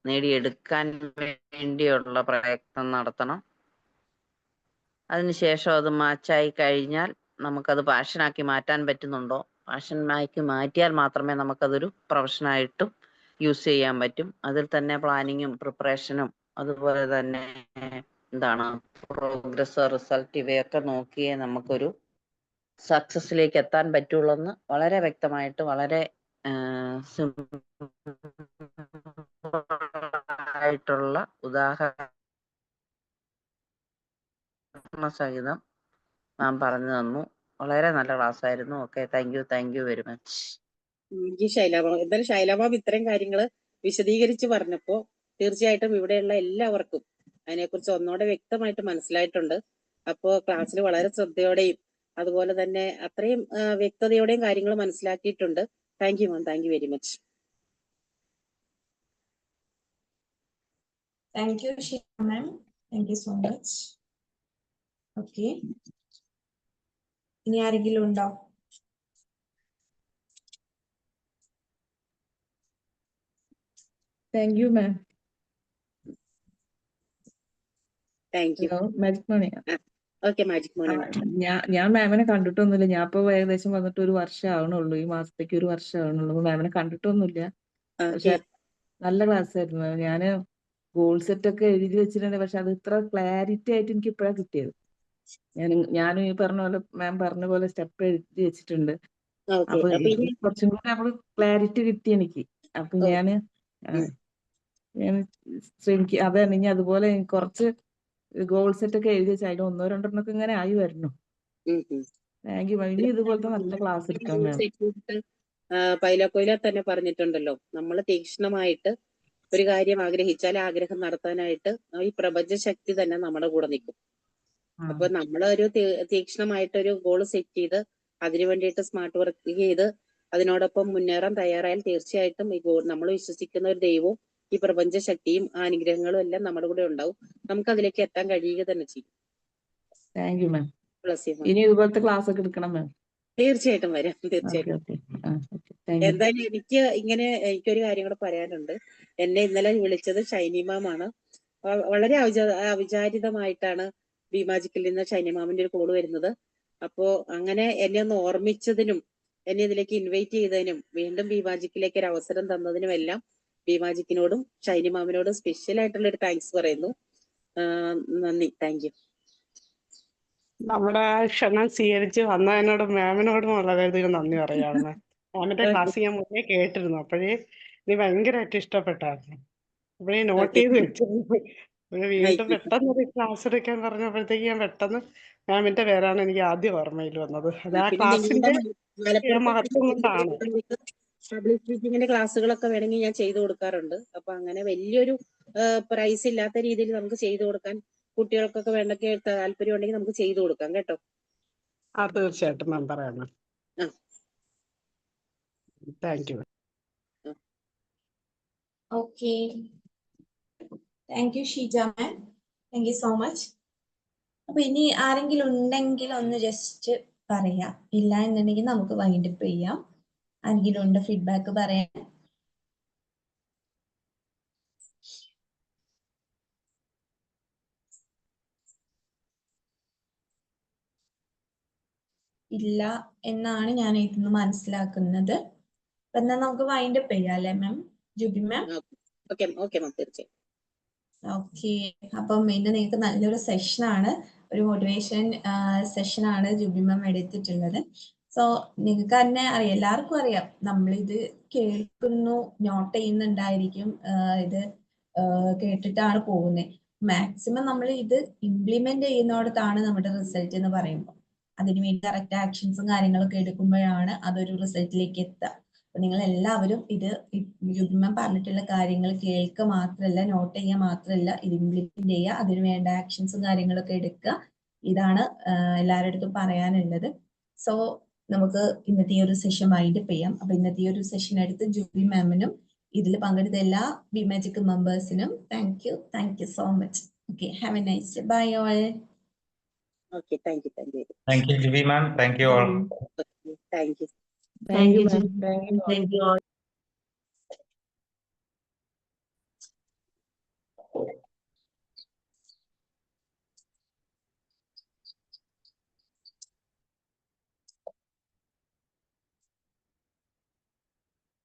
നേടിയെടുക്കാൻ വേണ്ടിയുള്ള പ്രയത്നം നടത്തണം. അതിനുശേഷം അത് മാച്ചായി കഴിഞ്ഞാൽ നമുക്കത് പാഷനാക്കി മാറ്റാൻ പറ്റുന്നുണ്ടോ, പാഷനാക്കി മാറ്റിയാൽ മാത്രമേ നമുക്കതൊരു പ്രൊഫഷനായിട്ടും യൂസ് ചെയ്യാൻ പറ്റും. അതിൽ തന്നെ പ്ലാനിങ്ങും പ്രിപ്പറേഷനും അതുപോലെ തന്നെ എന്താണ് പ്രോഗ്രസ്, റിസൾട്ട് ഇവയൊക്കെ നോക്കിയേ നമുക്കൊരു സക്സസിലേക്ക് എത്താൻ പറ്റുള്ളൂ എന്ന് വളരെ വ്യക്തമായിട്ട് വളരെ ആയിട്ടുള്ള ഉദാഹരണ സഹിതം നാം പറഞ്ഞു തന്നു. വളരെ നല്ല ക്ലാസ് ആയിരുന്നു. Okay, thank you very much. ഈ ശൈലബാബു എന്തായാലും ശൈലബാബു ഇത്രയും കാര്യങ്ങൾ വിശദീകരിച്ച് പറഞ്ഞപ്പോ തീർച്ചയായിട്ടും ഇവിടെയുള്ള എല്ലാവർക്കും അതിനെക്കുറിച്ച് ഒന്നുകൂടെ വ്യക്തമായിട്ട് മനസ്സിലായിട്ടുണ്ട്. അപ്പോ ക്ലാസ്സിൽ വളരെ ശ്രദ്ധയോടെയും അതുപോലെ തന്നെ അത്രയും വ്യക്തതയോടെയും കാര്യങ്ങൾ മനസ്സിലാക്കിയിട്ടുണ്ട്. Thank you ma'am, thank you very much. Thank you Sheela ma'am, thank you so much. Okay, ഇനി ആരെങ്കിലും ഉണ്ടോ? Thank you ma'am. Thank you. Hello, magic മോണിയാ. ഓക്കെ, മാജിക് മോണി. ഞാൻ മാമിനെ കണ്ടിട്ടൊന്നുമില്ല. ഞാൻ ഇപ്പൊ ഏകദേശം വന്നിട്ട് 1 വർഷം ആവണുള്ളൂ. ഈ മാസത്തേക്ക് 1 വർഷം ആവണുള്ളൂ. മാമിനെ കണ്ടിട്ടൊന്നുമില്ല. പക്ഷെ നല്ല ക്ലാസ് ആയിരുന്നു. ഞാന് ഗോൾ സെറ്റ് ഒക്കെ എഴുതി വെച്ചിട്ടുണ്ട്. പക്ഷെ അത് ഇത്ര ക്ലാരിറ്റി ആയിട്ട് എനിക്ക് ഇപ്പഴാണ് കിട്ടിയത്. ഞാനും ഈ പറഞ്ഞ പോലെ മാം പറഞ്ഞ പോലെ സ്റ്റെപ്പ് എഴുതി വെച്ചിട്ടുണ്ട്. അപ്പൊ കുറച്ചും കൂടി നമ്മള് ക്ലാരിറ്റി കിട്ടി എനിക്ക്. അപ്പൊ ഞാൻ ശ്രമിക്കും. അതാണ് ഇനി അതുപോലെ കുറച്ച് ഗോൾ സെറ്റ് ഒക്കെ എഴുതി വെച്ചാൽ അതിൽ 1-2 ഒക്കെ ഇങ്ങനെ ആയി വരണം. താങ്ക് യു മാം. ഇനി ഇതുപോലത്തെ നല്ല ക്ലാസ് എടുക്കാം മാം. പൈലക്കൊയില തന്നെ പറഞ്ഞിട്ടുണ്ടല്ലോ, നമ്മൾ തീക്ഷ്ണമായിട്ട് ഒരു കാര്യം ആഗ്രഹിച്ചാൽ ആഗ്രഹം നടത്താനായിട്ട് ഈ പ്രപഞ്ച ശക്തി തന്നെ നമ്മുടെ കൂടെ നിൽക്കും. അപ്പൊ നമ്മളൊരു തീക്ഷ്ണമായിട്ട് ഒരു ഗോൾ സെറ്റ് ചെയ്ത് അതിനു വേണ്ടിയിട്ട് സ്മാർട്ട് വർക്ക് ചെയ്ത് അതിനോടൊപ്പം മുന്നേറാൻ തയ്യാറായാൽ തീർച്ചയായിട്ടും ഈ ഗോൾ നമ്മൾ വിശ്വസിക്കുന്ന ഒരു ദൈവവും ഈ പ്രപഞ്ച ശക്തിയും അനുഗ്രഹങ്ങളും എല്ലാം നമ്മുടെ കൂടെ ഉണ്ടാവും. നമുക്ക് അതിലേക്ക് എത്താൻ കഴിയുക തന്നെ ചെയ്യും. താങ്ക് യു മാം. ഇനി ഇതുപോലത്തെ ക്ലാസ് ഒക്കെ എടുക്കണം മാം. തീർച്ചയായിട്ടും വരാം, തീർച്ചയായിട്ടും. എന്തായാലും എനിക്കൊരു കാര്യം കൂടെ പറയാനുണ്ട്. എന്നെ ഇന്നലെ വിളിച്ചത് ഷൈനി മാമാണ്. വളരെ അവിചാരിതമായിട്ടാണ് ബിമാജിക്കിൽ നിന്ന് ഷൈനി മാമിന്റെ ഒരു കോള് വരുന്നത്. അപ്പോ അങ്ങനെ എന്നെ ഒന്ന് ഓർമ്മിച്ചതിനും എന്നെ ഇതിലേക്ക് ഇൻവൈറ്റ് ചെയ്തതിനും വീണ്ടും ബിമാജിക്കിലേക്ക് ഒരു അവസരം തന്നതിനും എല്ലാം ബിമാജിക്കിനോടും ഷൈനി മാമിനോടും സ്പെഷ്യൽ ആയിട്ടുള്ള ഒരു താങ്ക്സ് പറയുന്നു. നന്ദി, താങ്ക് യു. നമ്മുടെ ക്ഷണം സ്വീകരിച്ച് വന്നതിനോട് മാമിനോടും വളരെയധികം നന്ദി പറയാണ്. മാമിന്റെ ക്ലാസ് ഞാൻ മുന്നേ കേട്ടിരുന്നു. അപ്പോഴേ ഇത് ഭയങ്കരമായിട്ട് ഇഷ്ടപ്പെട്ടായിരുന്നു. അപ്പോഴേ നോട്ട് ചെയ്ത് വെച്ചിരുന്നു. വീണ്ടും പെട്ടെന്ന് ഒരു ക്ലാസ് എടുക്കാൻ പറഞ്ഞപ്പോഴത്തേക്ക് ഞാൻ പെട്ടെന്ന് മാമിന്റെ പേരാണ് എനിക്ക് ആദ്യം ഓർമ്മയിൽ വന്നത്. അത് ആ ക്ലാസിന്റെ മഹത്വം കൊണ്ടാണ്. പബ്ലിക് സ്പീക്കിങ്ങിന്റെ ക്ലാസ്സുകളൊക്കെ വേണമെങ്കിൽ ഞാൻ ചെയ്തു കൊടുക്കാറുണ്ട്. അപ്പൊ അങ്ങനെ വലിയൊരു പ്രൈസ് ഇല്ലാത്ത രീതിയിൽ നമുക്ക് ചെയ്തു കൊടുക്കാൻ കുട്ടികൾക്കൊക്കെ വേണ്ടൊക്കെ താല്പര്യം ഉണ്ടെങ്കിൽ നമുക്ക് ചെയ്തു കൊടുക്കാം കേട്ടോ. തീർച്ചയായിട്ടും മാം പറയണം. Thank you. Okay, thank U Sheeja ma'am, thank you so much. അപ്പൊ ഇനി ആരെങ്കിലും ഉണ്ടെങ്കിൽ ഒന്ന് ജസ്റ്റ് പറയാം. ഇല്ല എന്നുണ്ടെങ്കിൽ നമുക്ക് വൈൻഡപ്പ് ചെയ്യാം. ആരെങ്കിലും ഉണ്ട് ഫീഡ്ബാക്ക് പറയാൻ? ഇല്ല എന്നാണ് ഞാൻ ഇതിന്ന് മനസ്സിലാക്കുന്നത്. അപ്പൊ എന്നാൽ നമുക്ക് വൈൻഡപ്പ് ചെയ്യാം അല്ലേ മാം? ജുബി മാം. ഓക്കെ മാം, തീർച്ചയായും. ഓക്കെ, അപ്പം ഇന്ന് നിങ്ങൾക്ക് നല്ലൊരു സെഷനാണ്, ഒരു മോട്ടിവേഷൻ സെഷനാണ് ജുബി മാം എടുത്തിട്ടുള്ളത്. സോ നിങ്ങൾക്ക് തന്നെ അറിയാം, എല്ലാവർക്കും അറിയാം, നമ്മളിത് കേൾക്കുന്നു, നോട്ട് ചെയ്യുന്നുണ്ടായിരിക്കും, ഇത് കേട്ടിട്ടാണ് പോകുന്നത്. മാക്സിമം നമ്മൾ ഇത് ഇംപ്ലിമെന്റ് ചെയ്യുന്നിടത്താണ് നമ്മുടെ റിസൾട്ട് എന്ന് പറയുമ്പോൾ. അതിനുവേണ്ടി കറക്റ്റ് ആക്ഷൻസും കാര്യങ്ങളൊക്കെ എടുക്കുമ്പോഴാണ് അതൊരു റിസൾട്ടിലേക്ക് എത്തുക. അപ്പൊ നിങ്ങൾ എല്ലാവരും ഇത് ജുബി മാം പറഞ്ഞിട്ടുള്ള കാര്യങ്ങൾ കേൾക്കുക മാത്രമല്ല, നോട്ട് ചെയ്യുക മാത്രമല്ല, ഇത് ഇംപ്ലിമെന്റ് ചെയ്യുക, അതിന് വേണ്ട ആക്ഷൻസും കാര്യങ്ങളൊക്കെ എടുക്കുക. ഇതാണ് എല്ലാവരുടെ അടുത്തും പറയാനുള്ളത്. സോ നമുക്ക് ഇന്നത്തെ ഈ ഒരു സെഷൻ വൈൻഡപ്പ് ചെയ്യാം. അപ്പൊ ഇന്നത്തെ ഈ ഒരു സെഷൻ എടുത്ത് ജുബി മാമിനും ഇതിൽ പങ്കെടുത്ത എല്ലാ ബിമാജിക് മെമ്പേഴ്സിനും thank you so much. Okay, have a nice day. Bye all. Okay, thank you. Thank you Jubi ma'am. Thank you all. Thank you. Thank you ma'am. Thank U.